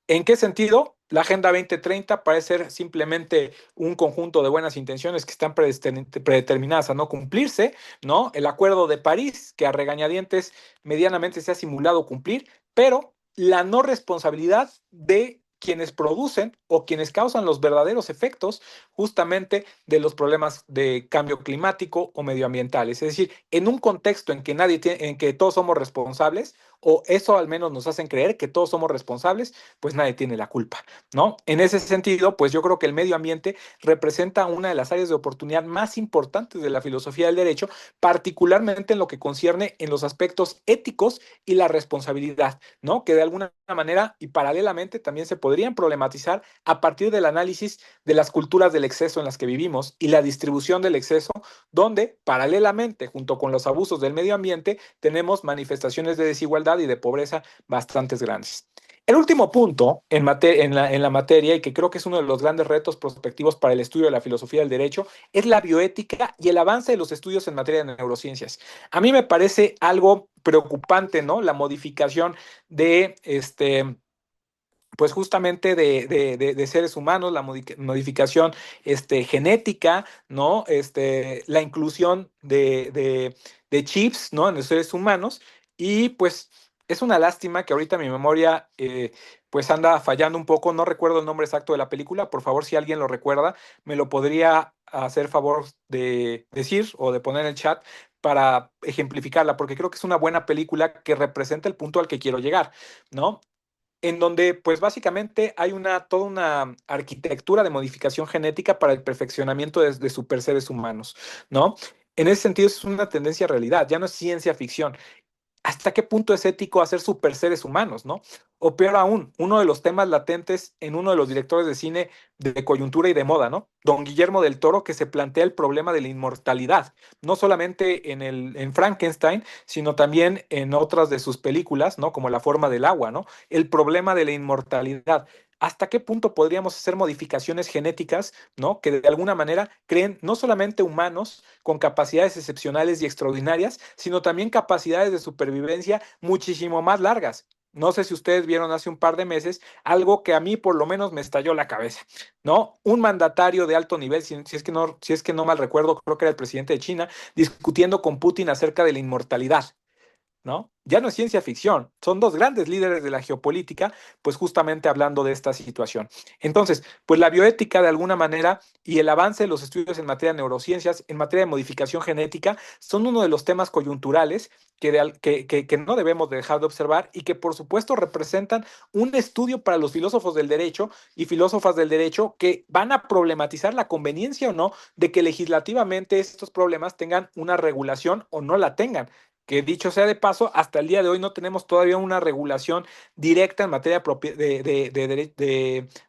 ¿En qué sentido? La Agenda 2030 parece ser simplemente un conjunto de buenas intenciones que están predeterminadas a no cumplirse, ¿no? El Acuerdo de París, que a regañadientes medianamente se ha simulado cumplir, pero la no responsabilidad de quienes producen o quienes causan los verdaderos efectos justamente de los problemas de cambio climático o medioambientales. Es decir, en un contexto en que en que todos somos responsables, o eso al menos nos hacen creer que todos somos responsables, pues nadie tiene la culpa, ¿no? En ese sentido, pues yo creo que el medio ambiente representa una de las áreas de oportunidad más importantes de la filosofía del derecho, particularmente en lo que concierne en los aspectos éticos y la responsabilidad, ¿no? Que de alguna manera y paralelamente también se podrían problematizar a partir del análisis de las culturas del exceso en las que vivimos y la distribución del exceso, donde paralelamente, junto con los abusos del medio ambiente, tenemos manifestaciones de desigualdad y de pobreza bastante grandes. El último punto en la materia, y que creo que es uno de los grandes retos prospectivos para el estudio de la filosofía del derecho, es la bioética y el avance de los estudios en materia de neurociencias. A mí me parece algo preocupante, ¿no? La modificación de pues justamente de seres humanos, la modificación genética, ¿no? La inclusión de chips, ¿no? En los seres humanos. Y pues es una lástima que ahorita mi memoria pues anda fallando un poco. No recuerdo el nombre exacto de la película. Por favor, si alguien lo recuerda, me lo podría hacer favor de decir o de poner en el chat para ejemplificarla, porque creo que es una buena película que representa el punto al que quiero llegar, ¿no? En donde pues básicamente hay toda una arquitectura de modificación genética para el perfeccionamiento de super seres humanos, ¿no? En ese sentido es una tendencia a realidad, ya no es ciencia ficción. ¿Hasta qué punto es ético hacer super seres humanos, no? O peor aún, uno de los temas latentes en uno de los directores de cine de coyuntura y de moda, ¿no? Don Guillermo del Toro, que se plantea el problema de la inmortalidad, no solamente en Frankenstein, sino también en otras de sus películas, ¿no? Como La forma del agua, ¿no? El problema de la inmortalidad. hasta qué punto podríamos hacer modificaciones genéticas, ¿no? Que de alguna manera creen no solamente humanos con capacidades excepcionales y extraordinarias, sino también capacidades de supervivencia muchísimo más largas. No sé si ustedes vieron hace un par de meses algo que a mí por lo menos me estalló la cabeza, ¿no? Un mandatario de alto nivel, si es que no mal recuerdo, creo que era el presidente de China, discutiendo con Putin acerca de la inmortalidad. ¿No? Ya no es ciencia ficción, son dos grandes líderes de la geopolítica, pues justamente hablando de esta situación. Entonces, pues la bioética de alguna manera y el avance de los estudios en materia de neurociencias, en materia de modificación genética, son uno de los temas coyunturales que no debemos dejar de observar y que por supuesto representan un estudio para los filósofos del derecho y filósofas del derecho que van a problematizar la conveniencia o no de que legislativamente estos problemas tengan una regulación o no la tengan, que dicho sea de paso, hasta el día de hoy no tenemos todavía una regulación directa en materia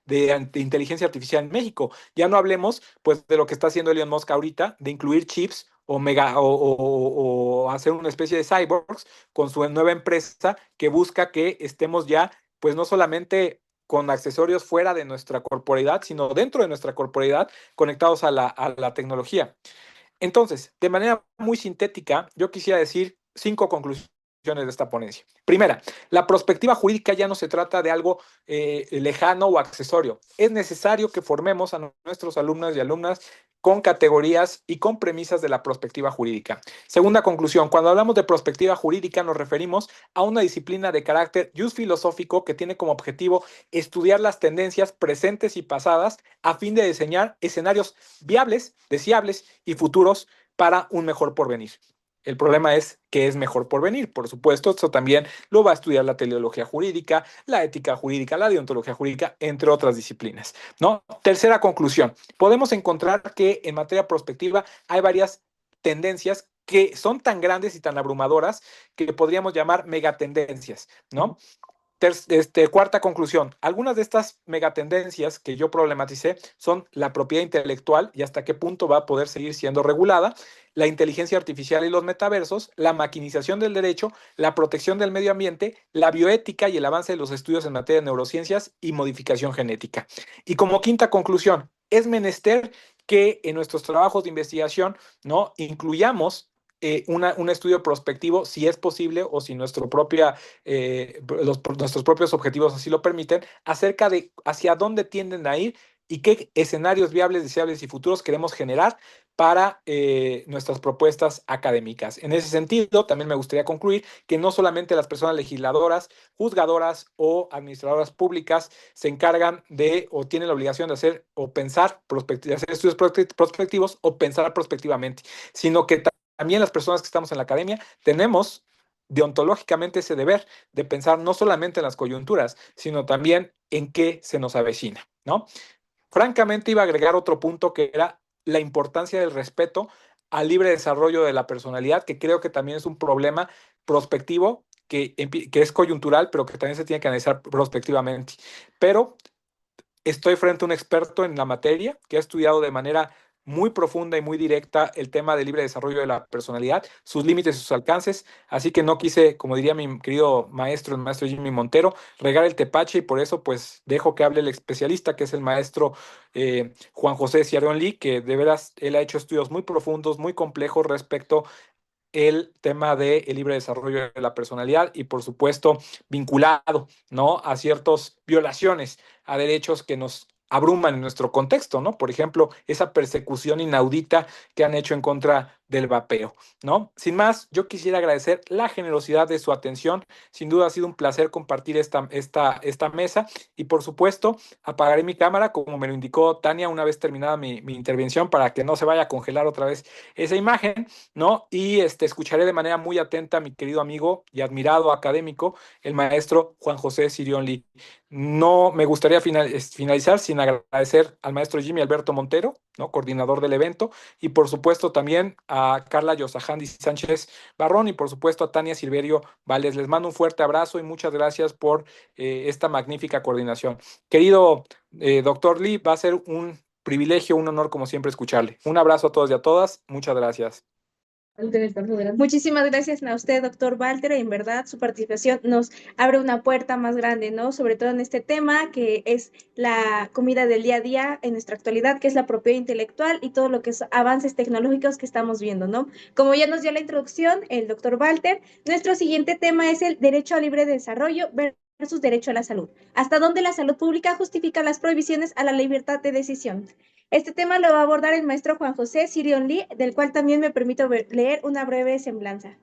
de inteligencia artificial en México. Ya no hablemos pues de lo que está haciendo Elon Musk ahorita, de incluir chips o hacer una especie de cyborgs con su nueva empresa que busca que estemos ya pues no solamente con accesorios fuera de nuestra corporeidad, sino dentro de nuestra corporeidad conectados a la tecnología. Entonces, de manera muy sintética, yo quisiera decir 5 conclusiones de esta ponencia. Primera, la perspectiva jurídica ya no se trata de algo lejano o accesorio. Es necesario que formemos a nuestros alumnos y alumnas con categorías y con premisas de la perspectiva jurídica. Segunda conclusión, cuando hablamos de perspectiva jurídica nos referimos a una disciplina de carácter filosófico que tiene como objetivo estudiar las tendencias presentes y pasadas a fin de diseñar escenarios viables, deseables y futuros para un mejor porvenir. El problema es qué es mejor porvenir. Por supuesto, esto también lo va a estudiar la teleología jurídica, la ética jurídica, la deontología jurídica, entre otras disciplinas, ¿no? Tercera conclusión. Podemos encontrar que en materia prospectiva hay varias tendencias que son tan grandes y tan abrumadoras que podríamos llamar megatendencias, ¿no? Cuarta conclusión. Algunas de estas megatendencias que yo problematicé son la propiedad intelectual y hasta qué punto va a poder seguir siendo regulada, la inteligencia artificial y los metaversos, la maquinización del derecho, la protección del medio ambiente, la bioética y el avance de los estudios en materia de neurociencias y modificación genética. Y como quinta conclusión, es menester que en nuestros trabajos de investigación, ¿no?, incluyamos un estudio prospectivo, si es posible o si nuestros propios objetivos así lo permiten, acerca de hacia dónde tienden a ir y qué escenarios viables, deseables y futuros queremos generar para nuestras propuestas académicas. En ese sentido, también me gustaría concluir que no solamente las personas legisladoras, juzgadoras o administradoras públicas se encargan de o tienen la obligación de hacer o pensar, de hacer estudios prospectivos o pensar prospectivamente, sino que también las personas que estamos en la academia tenemos deontológicamente ese deber de pensar no solamente en las coyunturas, sino también en qué se nos avecina, ¿no? Francamente, iba a agregar otro punto que era la importancia del respeto al libre desarrollo de la personalidad, que creo que también es un problema prospectivo, que es coyuntural, pero que también se tiene que analizar prospectivamente. Pero estoy frente a un experto en la materia que ha estudiado de manera muy profunda y muy directa el tema del libre desarrollo de la personalidad, sus límites y sus alcances, así que no quise, como diría mi querido maestro, el maestro Jimmy Montero, regar el tepache y por eso pues dejo que hable el especialista, que es el maestro Juan José Ciarón Lee, que de veras él ha hecho estudios muy profundos, muy complejos respecto el tema del libre desarrollo de la personalidad y por supuesto vinculado, ¿no?, a ciertas violaciones a derechos que nos abruman en nuestro contexto, ¿no? Por ejemplo, esa persecución inaudita que han hecho en contra del vapeo, ¿no? Sin más, yo quisiera agradecer la generosidad de su atención. Sin duda ha sido un placer compartir esta mesa y por supuesto apagaré mi cámara como me lo indicó Tania una vez terminada mi intervención para que no se vaya a congelar otra vez esa imagen, ¿no? Y escucharé de manera muy atenta a mi querido amigo y admirado académico, el maestro Juan José Sirión Lee. No me gustaría finalizar sin agradecer al maestro Jimmy Alberto Montero, ¿no?, coordinador del evento, y por supuesto también a Carla Yosajandi Sánchez Barrón y por supuesto a Tania Silverio Valdés. Les mando un fuerte abrazo y muchas gracias por esta magnífica coordinación. Querido doctor Lee, va a ser un privilegio, un honor como siempre escucharle. Un abrazo a todos y a todas. Muchas gracias. Muchísimas gracias a usted, doctor Walter. En verdad, su participación nos abre una puerta más grande, ¿no? Sobre todo en este tema que es la comida del día a día en nuestra actualidad, que es la propiedad intelectual y todo lo que es avances tecnológicos que estamos viendo, ¿no? Como ya nos dio la introducción el doctor Walter, nuestro siguiente tema es el derecho al libre desarrollo versus derecho a la salud. ¿Hasta dónde la salud pública justifica las prohibiciones a la libertad de decisión? Este tema lo va a abordar el maestro Juan José Sirion Lee, del cual también me permito leer una breve semblanza.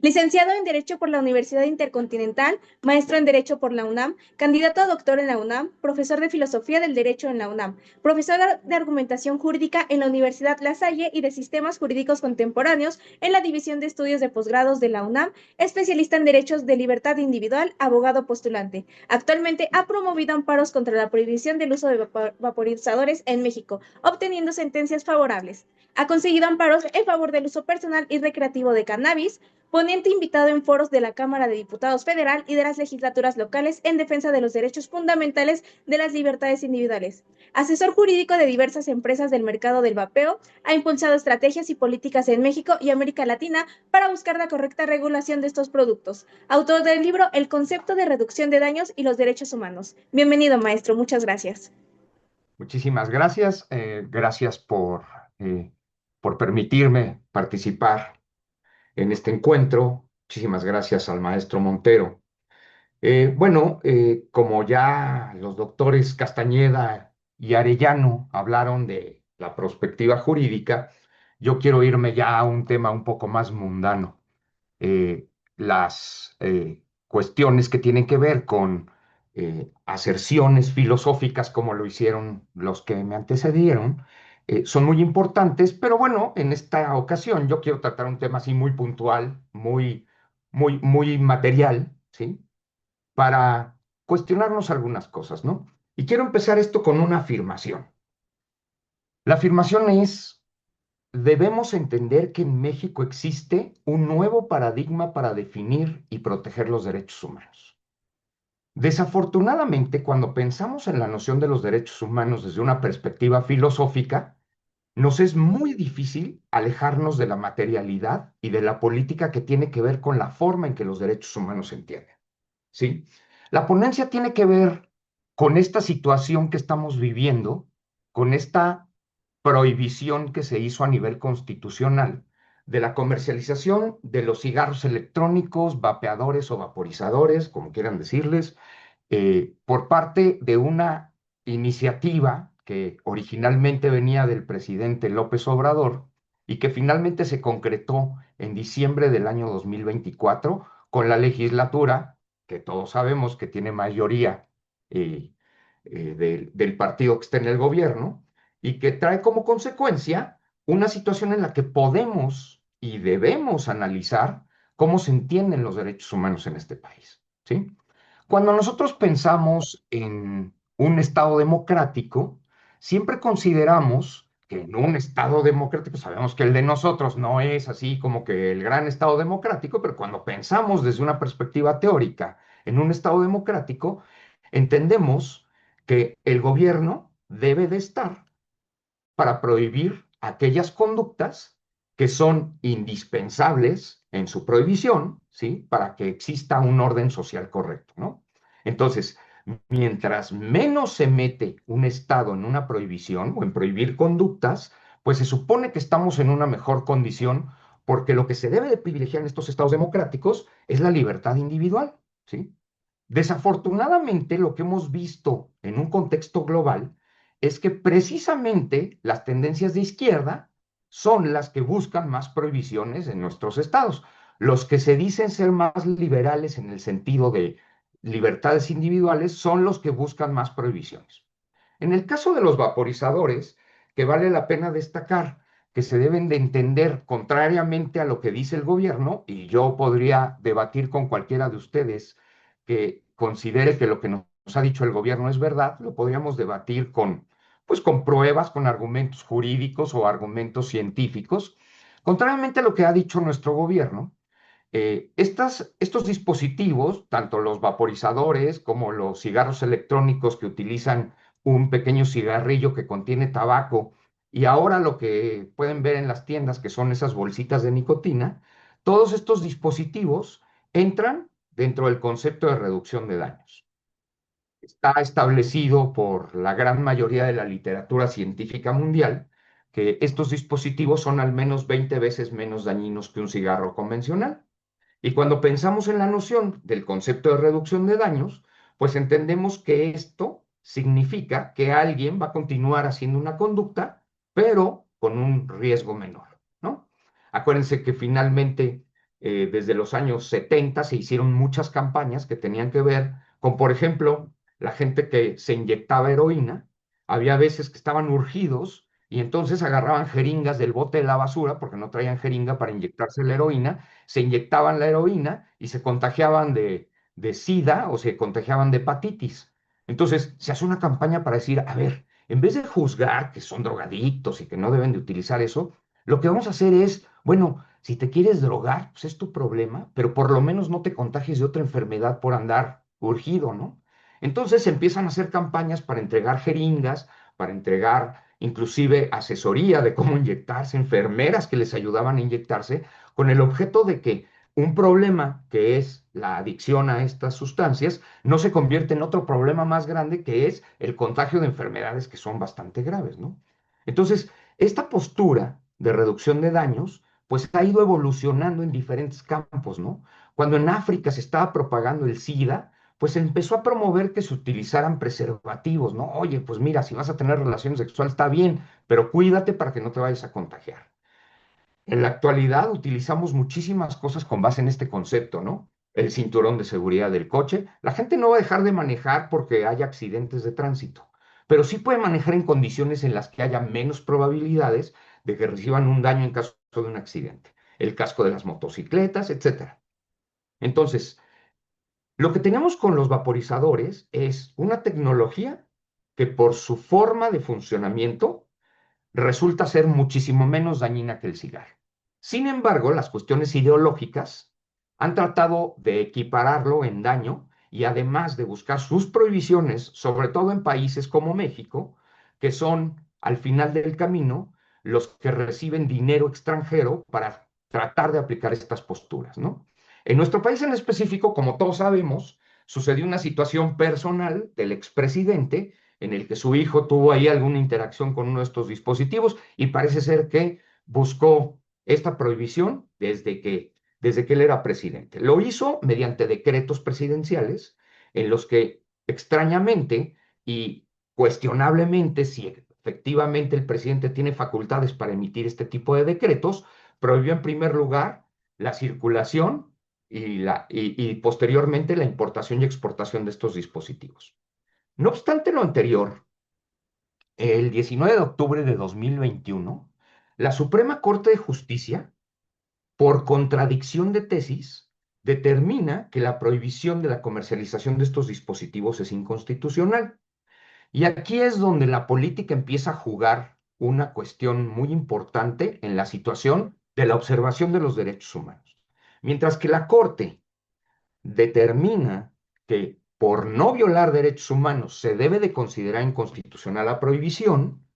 Licenciado en Derecho por la Universidad Intercontinental, maestro en Derecho por la UNAM, candidato a doctor en la UNAM, profesor de Filosofía del Derecho en la UNAM, profesor de Argumentación Jurídica en la Universidad La Salle y de Sistemas Jurídicos Contemporáneos en la División de Estudios de Posgrados de la UNAM, especialista en Derechos de Libertad Individual, abogado postulante. Actualmente ha promovido amparos contra la prohibición del uso de vaporizadores en México, obteniendo sentencias favorables. Ha conseguido amparos en favor del uso personal y recreativo de cannabis, ponente invitado en foros de la Cámara de Diputados Federal y de las legislaturas locales en defensa de los derechos fundamentales de las libertades individuales. Asesor jurídico de diversas empresas del mercado del vapeo, ha impulsado estrategias y políticas en México y América Latina para buscar la correcta regulación de estos productos. Autor del libro El concepto de reducción de daños y los derechos humanos. Bienvenido, maestro. Muchas gracias. Muchísimas gracias. Gracias por permitirme participar en este encuentro. Muchísimas gracias al maestro Montero. Como ya los doctores Castañeda y Arellano hablaron de la perspectiva jurídica, yo quiero irme ya a un tema un poco más mundano. Las cuestiones que tienen que ver con aserciones filosóficas, como lo hicieron los que me antecedieron, son muy importantes, pero bueno, en esta ocasión yo quiero tratar un tema así muy puntual, muy material, ¿sí? Para cuestionarnos algunas cosas, ¿no? Y quiero empezar esto con una afirmación. La afirmación es: debemos entender que en México existe un nuevo paradigma para definir y proteger los derechos humanos. Desafortunadamente, cuando pensamos en la noción de los derechos humanos desde una perspectiva filosófica, nos es muy difícil alejarnos de la materialidad y de la política que tiene que ver con la forma en que los derechos humanos se entienden. ¿Sí? La ponencia tiene que ver con esta situación que estamos viviendo, con esta prohibición que se hizo a nivel constitucional de la comercialización de los cigarros electrónicos, vapeadores o vaporizadores, como quieran decirles, por parte de una iniciativa que originalmente venía del presidente López Obrador y que finalmente se concretó en diciembre del año 2024 con la legislatura, que todos sabemos que tiene mayoría del partido que está en el gobierno, y que trae como consecuencia una situación en la que podemos y debemos analizar cómo se entienden los derechos humanos en este país, ¿sí? Cuando nosotros pensamos en un Estado democrático, siempre consideramos que en un Estado democrático, sabemos que el de nosotros no es así como que el gran Estado democrático, pero cuando pensamos desde una perspectiva teórica en un Estado democrático, entendemos que el gobierno debe de estar para prohibir aquellas conductas que son indispensables en su prohibición, ¿sí? Para que exista un orden social correcto, ¿no? Entonces, mientras menos se mete un Estado en una prohibición o en prohibir conductas, pues se supone que estamos en una mejor condición, porque lo que se debe de privilegiar en estos estados democráticos es la libertad individual, ¿sí? Desafortunadamente, lo que hemos visto en un contexto global es que precisamente las tendencias de izquierda son las que buscan más prohibiciones en nuestros estados. Los que se dicen ser más liberales en el sentido de libertades individuales son los que buscan más prohibiciones. En el caso de los vaporizadores, que vale la pena destacar que se deben de entender contrariamente a lo que dice el gobierno, y yo podría debatir con cualquiera de ustedes que considere que lo que nos ha dicho el gobierno es verdad, lo podríamos debatir pues con pruebas, con argumentos jurídicos o argumentos científicos. Contrariamente a lo que ha dicho nuestro gobierno, estos dispositivos, tanto los vaporizadores como los cigarros electrónicos que utilizan un pequeño cigarrillo que contiene tabaco y ahora lo que pueden ver en las tiendas, que son esas bolsitas de nicotina, todos estos dispositivos entran dentro del concepto de reducción de daños. Está establecido por la gran mayoría de la literatura científica mundial que estos dispositivos son al menos 20 veces menos dañinos que un cigarro convencional. Y cuando pensamos en la noción del concepto de reducción de daños, pues entendemos que esto significa que alguien va a continuar haciendo una conducta, pero con un riesgo menor, ¿no? Acuérdense que finalmente, desde los años 70 se hicieron muchas campañas que tenían que ver con, por ejemplo, la gente que se inyectaba heroína. Había veces que estaban urgidos y entonces agarraban jeringas del bote de la basura, porque no traían jeringa para inyectarse la heroína, se inyectaban la heroína y se contagiaban de SIDA o se contagiaban de hepatitis. Entonces, se hace una campaña para decir, a ver, en vez de juzgar que son drogadictos y que no deben de utilizar eso, lo que vamos a hacer es, bueno, si te quieres drogar, pues es tu problema, pero por lo menos no te contagies de otra enfermedad por andar urgido, ¿no? Entonces se empiezan a hacer campañas para entregar jeringas, para entregar inclusive asesoría de cómo inyectarse, enfermeras que les ayudaban a inyectarse, con el objeto de que un problema que es la adicción a estas sustancias no se convierte en otro problema más grande que es el contagio de enfermedades que son bastante graves, ¿no? Entonces, esta postura de reducción de daños, pues ha ido evolucionando en diferentes campos, ¿no? Cuando en África se estaba propagando el SIDA, pues se empezó a promover que se utilizaran preservativos, ¿no? Oye, pues mira, si vas a tener relaciones sexuales está bien, pero cuídate para que no te vayas a contagiar. En la actualidad utilizamos muchísimas cosas con base en este concepto, ¿no? El cinturón de seguridad del coche. La gente no va a dejar de manejar porque haya accidentes de tránsito, pero sí puede manejar en condiciones en las que haya menos probabilidades de que reciban un daño en caso de un accidente. El casco de las motocicletas, etcétera. Entonces, lo que tenemos con los vaporizadores es una tecnología que por su forma de funcionamiento resulta ser muchísimo menos dañina que el cigarro. Sin embargo, las cuestiones ideológicas han tratado de equipararlo en daño y además de buscar sus prohibiciones, sobre todo en países como México, que son al final del camino los que reciben dinero extranjero para tratar de aplicar estas posturas, ¿no? En nuestro país en específico, como todos sabemos, sucedió una situación personal del expresidente en el que su hijo tuvo ahí alguna interacción con uno de estos dispositivos y parece ser que buscó esta prohibición desde que él era presidente. Lo hizo mediante decretos presidenciales en los que extrañamente y cuestionablemente, si efectivamente el presidente tiene facultades para emitir este tipo de decretos, prohibió en primer lugar la circulación y posteriormente la importación y exportación de estos dispositivos. No obstante lo anterior, el 19 de octubre de 2021, la Suprema Corte de Justicia, por contradicción de tesis, determina que la prohibición de la comercialización de estos dispositivos es inconstitucional. Y aquí es donde la política empieza a jugar una cuestión muy importante en la situación de la observación de los derechos humanos. Mientras que la Corte determina que por no violar derechos humanos se debe de considerar inconstitucional la prohibición,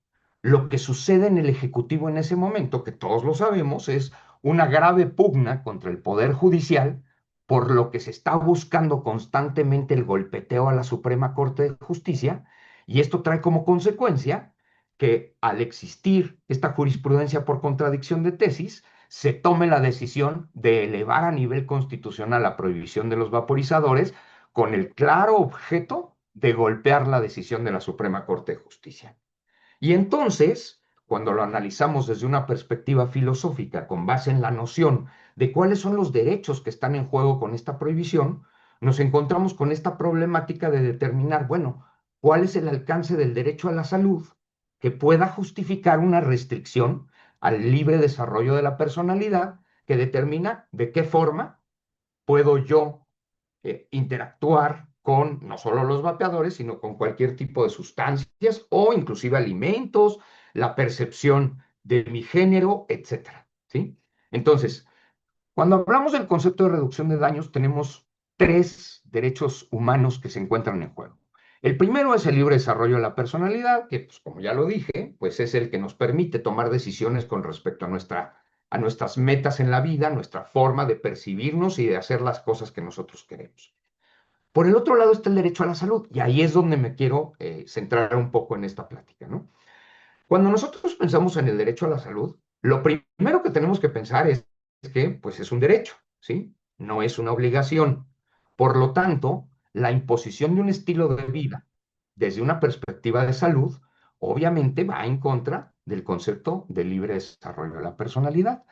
lo que sucede en el Ejecutivo en ese momento, que todos lo sabemos, es una grave pugna contra el Poder Judicial, por lo que se está buscando constantemente el golpeteo a la Suprema Corte de Justicia, y esto trae como consecuencia que al existir esta jurisprudencia por contradicción de tesis, se tome la decisión de elevar a nivel constitucional la prohibición de los vaporizadores con el claro objeto de golpear la decisión de la Suprema Corte de Justicia. Y entonces, cuando lo analizamos desde una perspectiva filosófica con base en la noción de cuáles son los derechos que están en juego con esta prohibición, nos encontramos con esta problemática de determinar, bueno, cuál es el alcance del derecho a la salud que pueda justificar una restricción al libre desarrollo de la personalidad que determina de qué forma puedo yo interactuar con no solo los vapeadores, sino con cualquier tipo de sustancias o inclusive alimentos, la percepción de mi género, etcétera, ¿sí? Entonces, cuando hablamos del concepto de reducción de daños, tenemos tres derechos humanos que se encuentran en juego. El primero es el libre desarrollo de la personalidad, que, pues, como ya lo dije, pues es el que nos permite tomar decisiones con respecto a nuestras metas en la vida, nuestra forma de percibirnos y de hacer las cosas que nosotros queremos. Por el otro lado está el derecho a la salud, y ahí es donde me quiero centrar un poco en esta plática, ¿no? Cuando nosotros pensamos en el derecho a la salud, lo primero que tenemos que pensar es que, pues, es un derecho, ¿sí? No es una obligación. Por lo tanto, la imposición de un estilo de vida desde una perspectiva de salud, obviamente va en contra del concepto de libre desarrollo de la personalidad.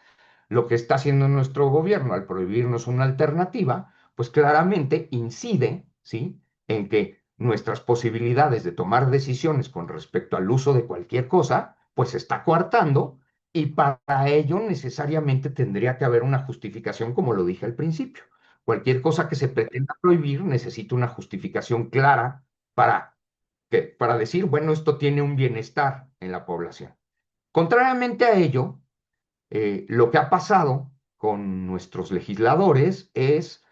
Lo que está haciendo nuestro gobierno al prohibirnos una alternativa, pues claramente incide, ¿sí?, en que nuestras posibilidades de tomar decisiones con respecto al uso de cualquier cosa, pues se está coartando, y para ello necesariamente tendría que haber una justificación, como lo dije al principio. Cualquier cosa que se pretenda prohibir necesita una justificación clara para, para decir, bueno, esto tiene un bienestar en la población. Contrariamente a ello, lo que ha pasado con nuestros legisladores es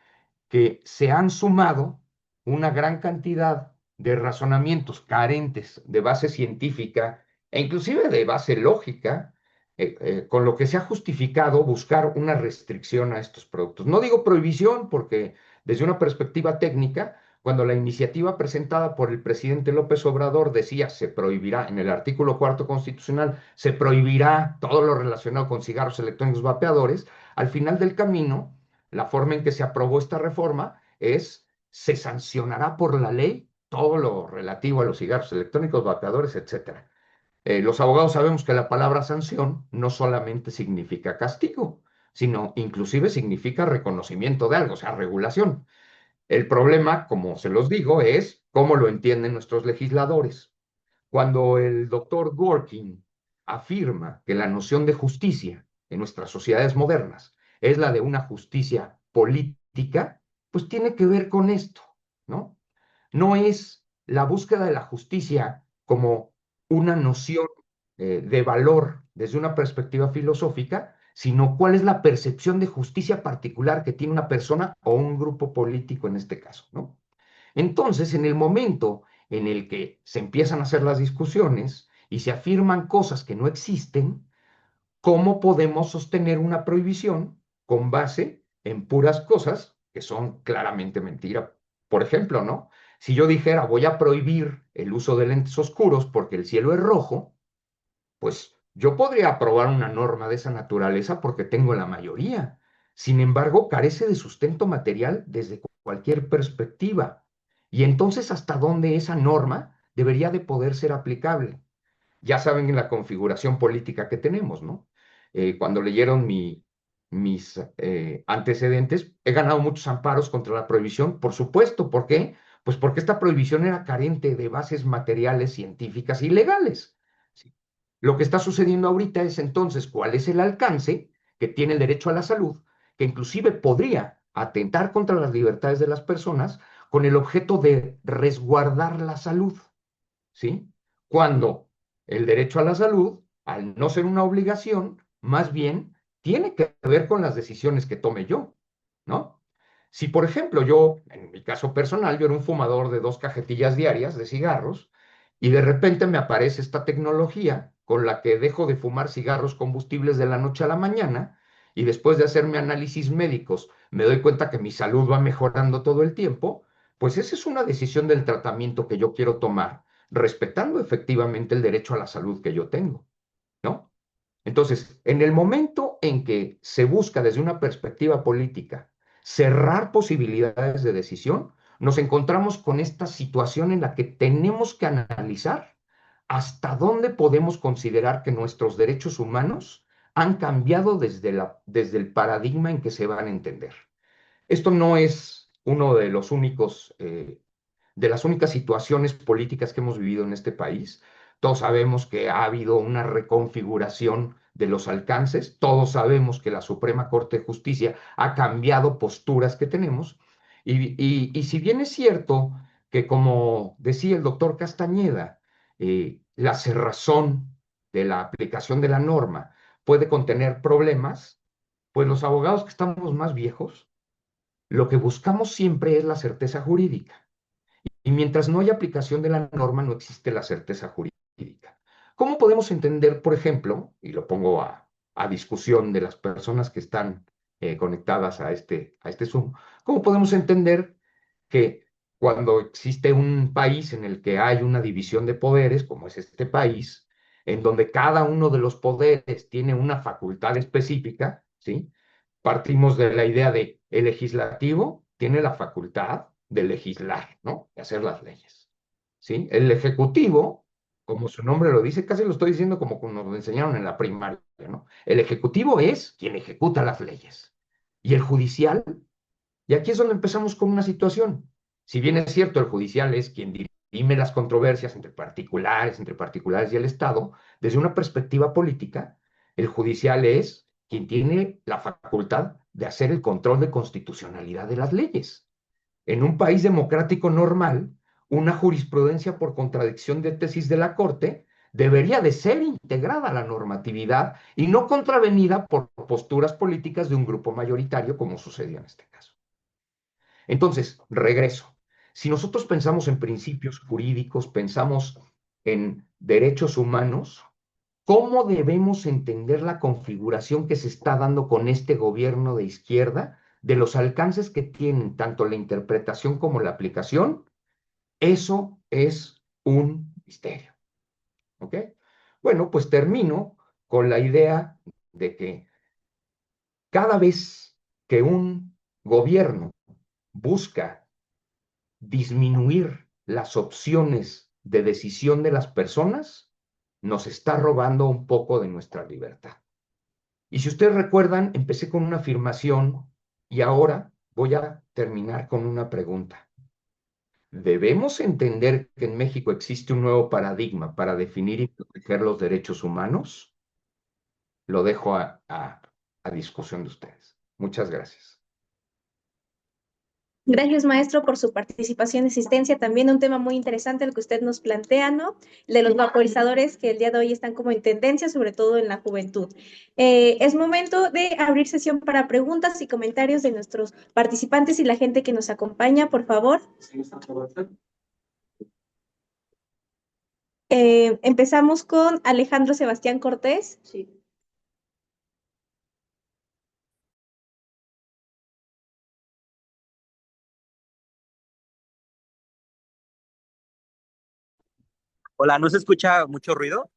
que se han sumado una gran cantidad de razonamientos carentes de base científica e inclusive de base lógica, con lo que se ha justificado buscar una restricción a estos productos. No digo prohibición porque desde una perspectiva técnica, cuando la iniciativa presentada por el presidente López Obrador decía se prohibirá, en el artículo 4 constitucional, se prohibirá todo lo relacionado con cigarros electrónicos vapeadores, al final del camino la forma en que se aprobó esta reforma es, se sancionará por la ley todo lo relativo a los cigarros electrónicos, vapeadores, etcétera. Los abogados sabemos que la palabra sanción no solamente significa castigo, sino inclusive significa reconocimiento de algo, o sea, regulación. El problema, como se los digo, es cómo lo entienden nuestros legisladores. Cuando el doctor Dworkin afirma que la noción de justicia en nuestras sociedades modernas es la de una justicia política, pues tiene que ver con esto, ¿no? No es la búsqueda de la justicia como una noción de valor desde una perspectiva filosófica, sino cuál es la percepción de justicia particular que tiene una persona o un grupo político en este caso, ¿no? Entonces, en el momento en el que se empiezan a hacer las discusiones y se afirman cosas que no existen, ¿cómo podemos sostener una prohibición con base en puras cosas que son claramente mentira? Por ejemplo, ¿no? Si yo dijera voy a prohibir el uso de lentes oscuros porque el cielo es rojo, pues yo podría aprobar una norma de esa naturaleza porque tengo la mayoría. Sin embargo, carece de sustento material desde cualquier perspectiva. Y entonces, ¿hasta dónde esa norma debería de poder ser aplicable? Ya saben en la configuración política que tenemos, ¿no? Cuando leyeron mis antecedentes, he ganado muchos amparos contra la prohibición, por supuesto. ¿Por qué? Pues porque esta prohibición era carente de bases materiales, científicas y legales. ¿Sí? Lo que está sucediendo ahorita es entonces cuál es el alcance que tiene el derecho a la salud, que inclusive podría atentar contra las libertades de las personas con el objeto de resguardar la salud, ¿sí? Cuando el derecho a la salud, al no ser una obligación, más bien tiene que ver con las decisiones que tome yo, ¿no? Si, por ejemplo, yo, en mi caso personal, yo era un fumador de 2 cajetillas diarias de cigarros y de repente me aparece esta tecnología con la que dejo de fumar cigarros combustibles de la noche a la mañana y después de hacerme análisis médicos me doy cuenta que mi salud va mejorando todo el tiempo, pues esa es una decisión del tratamiento que yo quiero tomar, respetando efectivamente el derecho a la salud que yo tengo, ¿no? Entonces, en el momento en que se busca desde una perspectiva política cerrar posibilidades de decisión, nos encontramos con esta situación en la que tenemos que analizar hasta dónde podemos considerar que nuestros derechos humanos han cambiado desde el paradigma en que se van a entender. Esto no es uno de los únicos de las únicas situaciones políticas que hemos vivido en este país. Todos sabemos que ha habido una reconfiguración de los alcances, todos sabemos que la Suprema Corte de Justicia ha cambiado posturas que tenemos, y si bien es cierto que, como decía el doctor Castañeda, la cerrazón de la aplicación de la norma puede contener problemas, pues los abogados que estamos más viejos, lo que buscamos siempre es la certeza jurídica. Y mientras no haya aplicación de la norma, no existe la certeza jurídica. ¿Cómo podemos entender, por ejemplo, y lo pongo a discusión de las personas que están conectadas a este Zoom, cómo podemos entender que cuando existe un país en el que hay una división de poderes, como es este país, en donde cada uno de los poderes tiene una facultad específica, ¿sí? Partimos de la idea de el legislativo tiene la facultad de legislar, ¿no? De hacer las leyes, ¿sí? El ejecutivo, como su nombre lo dice, casi lo estoy diciendo como nos lo enseñaron en la primaria, ¿no? El ejecutivo es quien ejecuta las leyes. Y el judicial, y aquí es donde empezamos con una situación. Si bien es cierto, el judicial es quien dirime las controversias entre particulares y el Estado, desde una perspectiva política, el judicial es quien tiene la facultad de hacer el control de constitucionalidad de las leyes. En un país democrático normal, una jurisprudencia por contradicción de tesis de la Corte debería de ser integrada a la normatividad y no contravenida por posturas políticas de un grupo mayoritario, como sucedió en este caso. Entonces, regreso. Si nosotros pensamos en principios jurídicos, pensamos en derechos humanos, ¿cómo debemos entender la configuración que se está dando con este gobierno de izquierda, de los alcances que tienen tanto la interpretación como la aplicación? Eso es un misterio. ¿Ok? Bueno, pues termino con la idea de que cada vez que un gobierno busca disminuir las opciones de decisión de las personas, nos está robando un poco de nuestra libertad. Y si ustedes recuerdan, empecé con una afirmación y ahora voy a terminar con una pregunta. ¿Debemos entender que en México existe un nuevo paradigma para definir y proteger los derechos humanos? Lo dejo a discusión de ustedes. Muchas gracias. Gracias, maestro, por su participación y asistencia. También un tema muy interesante el que usted nos plantea, ¿no? El de los vaporizadores que el día de hoy están como en tendencia, sobre todo en la juventud. Es momento de abrir sesión para preguntas y comentarios de nuestros participantes y la gente que nos acompaña, por favor. Empezamos con Alejandro Sebastián Cortés. Sí. Hola, ¿no se escucha mucho ruido?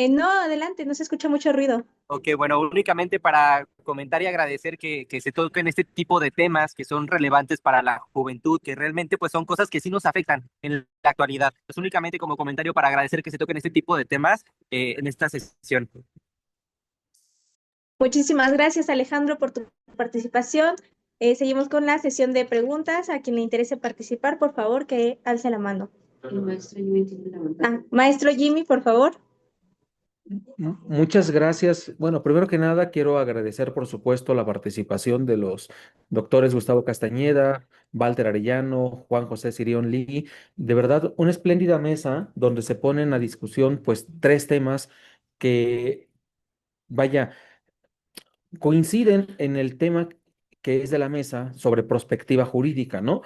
No, adelante, no se escucha mucho ruido. Ok, bueno, únicamente para comentar y agradecer que se toquen este tipo de temas que son relevantes para la juventud, que realmente pues son cosas que sí nos afectan en la actualidad. Pues únicamente como comentario para agradecer que se toquen este tipo de temas en esta sesión. Muchísimas gracias, Alejandro, por tu participación. Seguimos con la sesión de preguntas. A quien le interese participar, por favor, que alce la mano. El maestro Jimmy tiene la mano. Maestro Jimmy, por favor. Muchas gracias. Bueno, primero que nada, quiero agradecer, por supuesto, la participación de los doctores Gustavo Castañeda, Walter Arellano, Juan José Sirión Lee. De verdad, una espléndida mesa donde se ponen a discusión, pues, tres temas que, vaya, coinciden en el tema que es de la mesa sobre prospectiva jurídica, ¿no?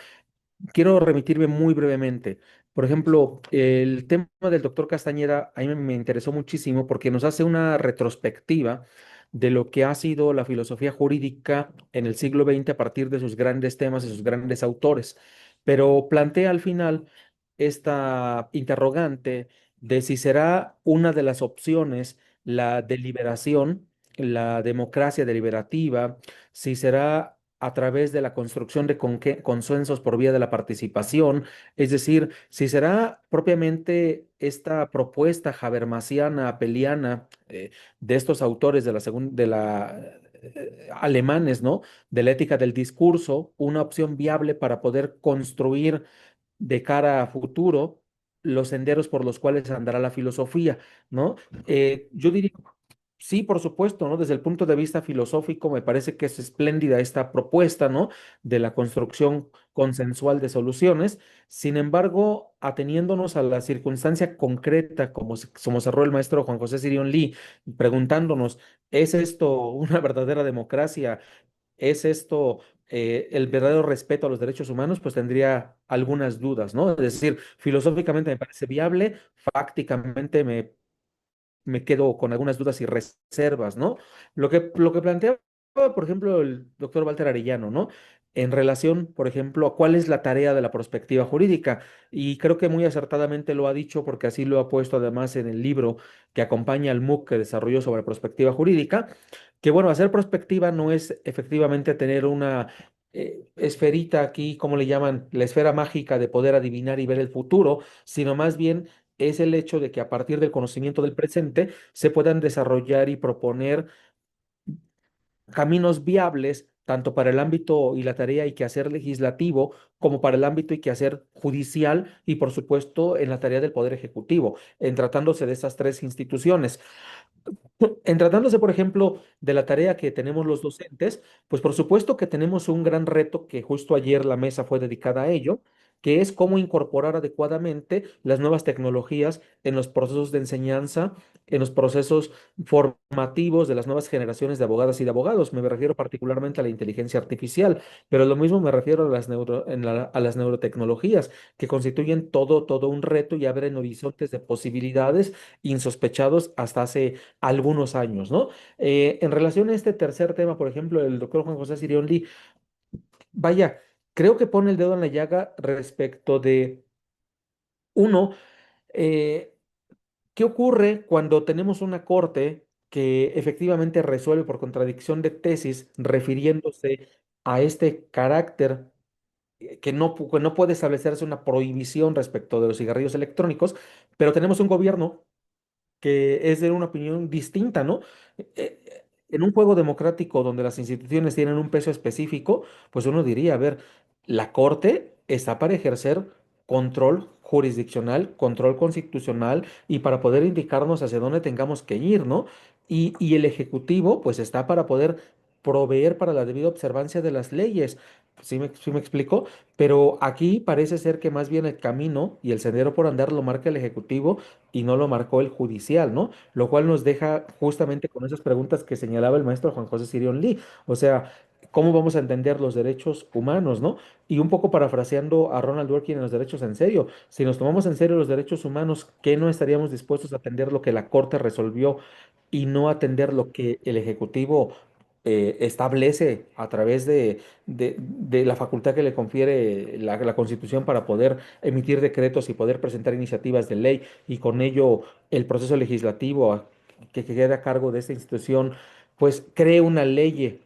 Quiero remitirme muy brevemente. Por ejemplo, el tema del doctor Castañeda a mí me interesó muchísimo porque nos hace una retrospectiva de lo que ha sido la filosofía jurídica en el siglo XX a partir de sus grandes temas y sus grandes autores. Pero plantea al final esta interrogante de si será una de las opciones la deliberación, la democracia deliberativa, si será a través de la construcción de consensos por vía de la participación, es decir, si será propiamente esta propuesta habermasiana, apeliana, de estos autores de alemanes, ¿no? De la ética del discurso, una opción viable para poder construir de cara a futuro los senderos por los cuales andará la filosofía, ¿no? Yo diría, sí, por supuesto, ¿no? Desde el punto de vista filosófico, me parece que es espléndida esta propuesta, ¿no? De la construcción consensual de soluciones. Sin embargo, ateniéndonos a la circunstancia concreta, como cerró el maestro Juan José Sirión Lee, preguntándonos, ¿es esto una verdadera democracia? ¿es esto el verdadero respeto a los derechos humanos? Pues tendría algunas dudas, ¿no? Es decir, filosóficamente me parece viable, fácticamente me quedo con algunas dudas y reservas, ¿no? Lo que planteaba, por ejemplo, el doctor Walter Arellano, ¿no? En relación, por ejemplo, a cuál es la tarea de la prospectiva jurídica. Y creo que muy acertadamente lo ha dicho porque así lo ha puesto además en el libro que acompaña al MOOC que desarrolló sobre prospectiva jurídica, que bueno, hacer prospectiva no es efectivamente tener una esferita aquí, como le llaman, la esfera mágica de poder adivinar y ver el futuro, sino más bien es el hecho de que a partir del conocimiento del presente se puedan desarrollar y proponer caminos viables, tanto para el ámbito y la tarea y quehacer legislativo, como para el ámbito y quehacer judicial y, por supuesto, en la tarea del Poder Ejecutivo, en tratándose de estas tres instituciones. En tratándose, por ejemplo, de la tarea que tenemos los docentes, pues por supuesto que tenemos un gran reto que justo ayer la mesa fue dedicada a ello, que es cómo incorporar adecuadamente las nuevas tecnologías en los procesos de enseñanza, en los procesos formativos de las nuevas generaciones de abogadas y de abogados. Me refiero particularmente a la inteligencia artificial, pero lo mismo me refiero a a las neurotecnologías, que constituyen todo un reto y abren horizontes de posibilidades insospechados hasta hace algunos años, ¿no? En relación a este tercer tema, por ejemplo, el doctor Juan José Sirión Lee, vaya, creo que pone el dedo en la llaga respecto de, uno, eh, ¿qué ocurre cuando tenemos una corte que efectivamente resuelve por contradicción de tesis refiriéndose a este carácter que no puede establecerse una prohibición respecto de los cigarrillos electrónicos, pero tenemos un gobierno que es de una opinión distinta, ¿no? En un juego democrático donde las instituciones tienen un peso específico, pues uno diría, a ver, la Corte está para ejercer control jurisdiccional, control constitucional y para poder indicarnos hacia dónde tengamos que ir, ¿no? Y el Ejecutivo, pues está para poder proveer para la debida observancia de las leyes. ¿Sí me explico? Pero aquí parece ser que más bien el camino y el sendero por andar lo marca el Ejecutivo y no lo marcó el judicial, ¿no? Lo cual nos deja justamente con esas preguntas que señalaba el maestro Juan José Sirión Lee. O sea, ¿cómo vamos a entender los derechos humanos, ¿no? Y un poco parafraseando a Ronald Dworkin en los derechos en serio, si nos tomamos en serio los derechos humanos, ¿qué no estaríamos dispuestos a atender lo que la Corte resolvió y no atender lo que el Ejecutivo establece a través de la facultad que le confiere la Constitución para poder emitir decretos y poder presentar iniciativas de ley y con ello el proceso legislativo que quede a cargo de esta institución, pues cree una ley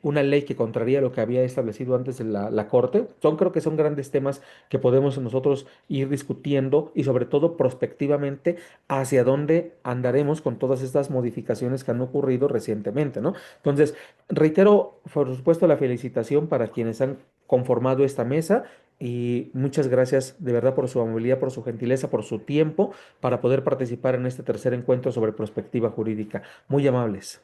que contraría lo que había establecido antes la Corte? Creo que son grandes temas que podemos nosotros ir discutiendo y sobre todo prospectivamente hacia dónde andaremos con todas estas modificaciones que han ocurrido recientemente, ¿no? Entonces, reitero, por supuesto, la felicitación para quienes han conformado esta mesa y muchas gracias de verdad por su amabilidad, por su gentileza, por su tiempo para poder participar en este tercer encuentro sobre prospectiva jurídica. Muy amables.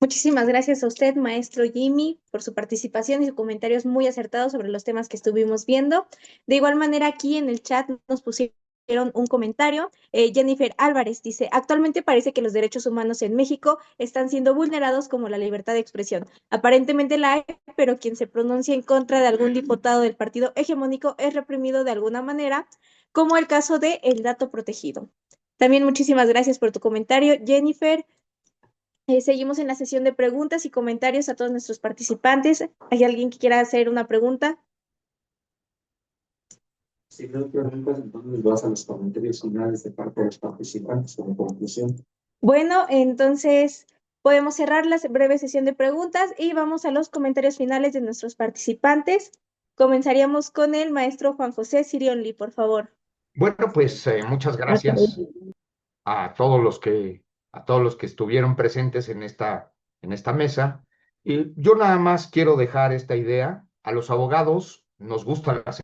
Muchísimas gracias a usted, maestro Jimmy, por su participación y sus comentarios muy acertados sobre los temas que estuvimos viendo. De igual manera, aquí en el chat nos pusieron un comentario. Jennifer Álvarez dice, actualmente parece que los derechos humanos en México están siendo vulnerados como la libertad de expresión. Aparentemente la hay, pero quien se pronuncia en contra de algún diputado del partido hegemónico es reprimido de alguna manera, como el caso de El Dato Protegido. También muchísimas gracias por tu comentario, Jennifer. Seguimos en la sesión de preguntas y comentarios a todos nuestros participantes. ¿Hay alguien que quiera hacer una pregunta? Si no hay preguntas, entonces vas a los comentarios finales de parte de los participantes como conclusión. Bueno, entonces podemos cerrar la breve sesión de preguntas y vamos a los comentarios finales de nuestros participantes. Comenzaríamos con el maestro Juan José Sirión Lee, por favor. Bueno, pues muchas gracias a todos los que estuvieron presentes en esta mesa. Y yo nada más quiero dejar esta idea. A los abogados nos gusta la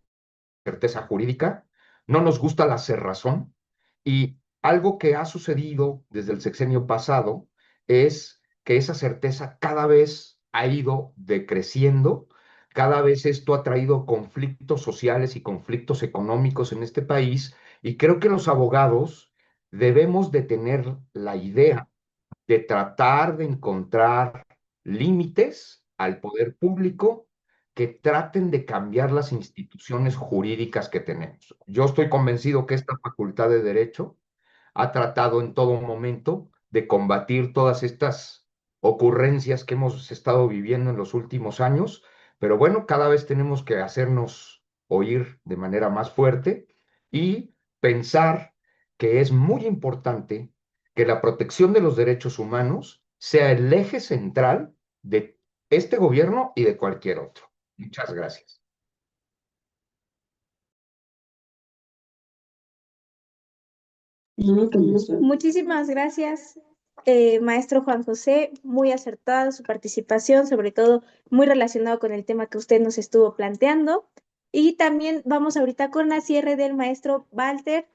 certeza jurídica, no nos gusta la cerrazón. Y algo que ha sucedido desde el sexenio pasado es que esa certeza cada vez ha ido decreciendo, cada vez esto ha traído conflictos sociales y conflictos económicos en este país, y creo que los abogados debemos de tener la idea de tratar de encontrar límites al poder público que traten de cambiar las instituciones jurídicas que tenemos. Yo estoy convencido que esta Facultad de Derecho ha tratado en todo momento de combatir todas estas ocurrencias que hemos estado viviendo en los últimos años, pero bueno, cada vez tenemos que hacernos oír de manera más fuerte y pensar que es muy importante que la protección de los derechos humanos sea el eje central de este gobierno y de cualquier otro. Muchas gracias. Muchísimas gracias, maestro Juan José. Muy acertada su participación, sobre todo muy relacionado con el tema que usted nos estuvo planteando. Y también vamos ahorita con la cierre del maestro Walter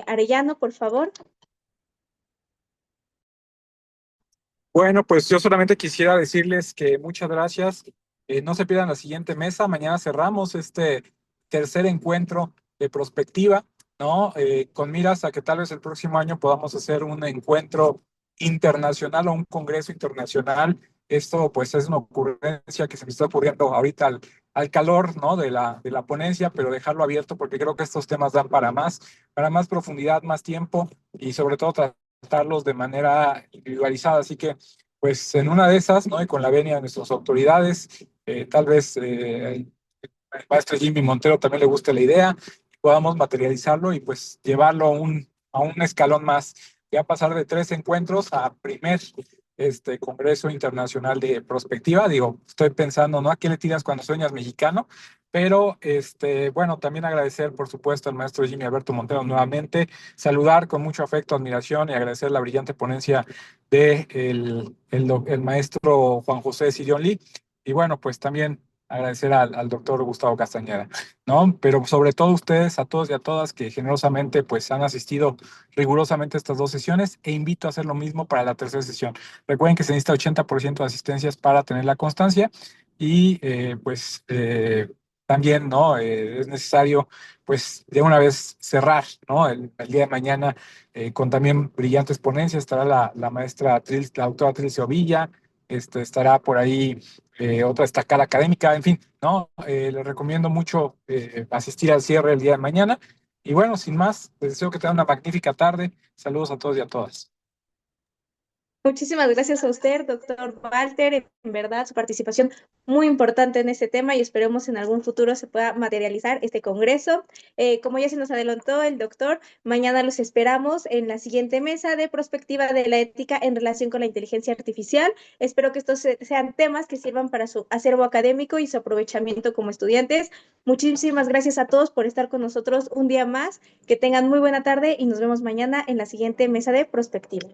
Arellano, por favor. Bueno, pues yo solamente quisiera decirles que muchas gracias. No se pierdan la siguiente mesa. Mañana cerramos este tercer encuentro de prospectiva, ¿no? Con miras a que tal vez el próximo año podamos hacer un encuentro internacional o un congreso internacional. Esto pues es una ocurrencia que se me está ocurriendo ahorita al calor, ¿no? de la ponencia, pero dejarlo abierto porque creo que estos temas dan para más profundidad, más tiempo y sobre todo tratarlos de manera individualizada. Así que, pues en una de esas, ¿no? Y con la venia de nuestras autoridades, tal vez el maestro Jimmy Montero también le guste la idea, podamos materializarlo y pues llevarlo a un escalón más, ya pasar de 3 encuentros a primer Congreso Internacional de Prospectiva. Digo, estoy pensando, ¿no? ¿A qué le tiras cuando sueñas mexicano? Pero, bueno, también agradecer, por supuesto, al maestro Jimmy Alberto Montero nuevamente, saludar con mucho afecto, admiración y agradecer la brillante ponencia de el maestro Juan José Sirión Lee. Y bueno, pues también agradecer al doctor Gustavo Castañeda, ¿no? Pero sobre todo ustedes, a todos y a todas que generosamente pues han asistido rigurosamente a estas 2 sesiones e invito a hacer lo mismo para la tercera sesión. Recuerden que se necesita 80% de asistencias para tener la constancia y también, ¿no? Es necesario pues de una vez cerrar, ¿no? El día de mañana con también brillantes ponencias estará la maestra la doctora Trilce Ovilla, estará por ahí otra destacada académica, en fin, ¿no? Les recomiendo mucho asistir al cierre el día de mañana. Y bueno, sin más, les deseo que tengan una magnífica tarde. Saludos a todos y a todas. Muchísimas gracias a usted, doctor Walter. En verdad, su participación muy importante en este tema y esperemos en algún futuro se pueda materializar este congreso. Como ya se nos adelantó el doctor, mañana los esperamos en la siguiente mesa de prospectiva de la ética en relación con la inteligencia artificial. Espero que estos sean temas que sirvan para su acervo académico y su aprovechamiento como estudiantes. Muchísimas gracias a todos por estar con nosotros un día más. Que tengan muy buena tarde y nos vemos mañana en la siguiente mesa de prospectiva.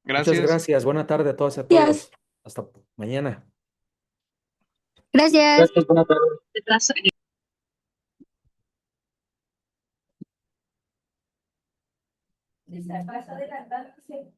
Muchas gracias. Buena tarde a todas y a Gracias. todos. Hasta mañana. Gracias. Gracias, buenas tardes. Vas adelantándose.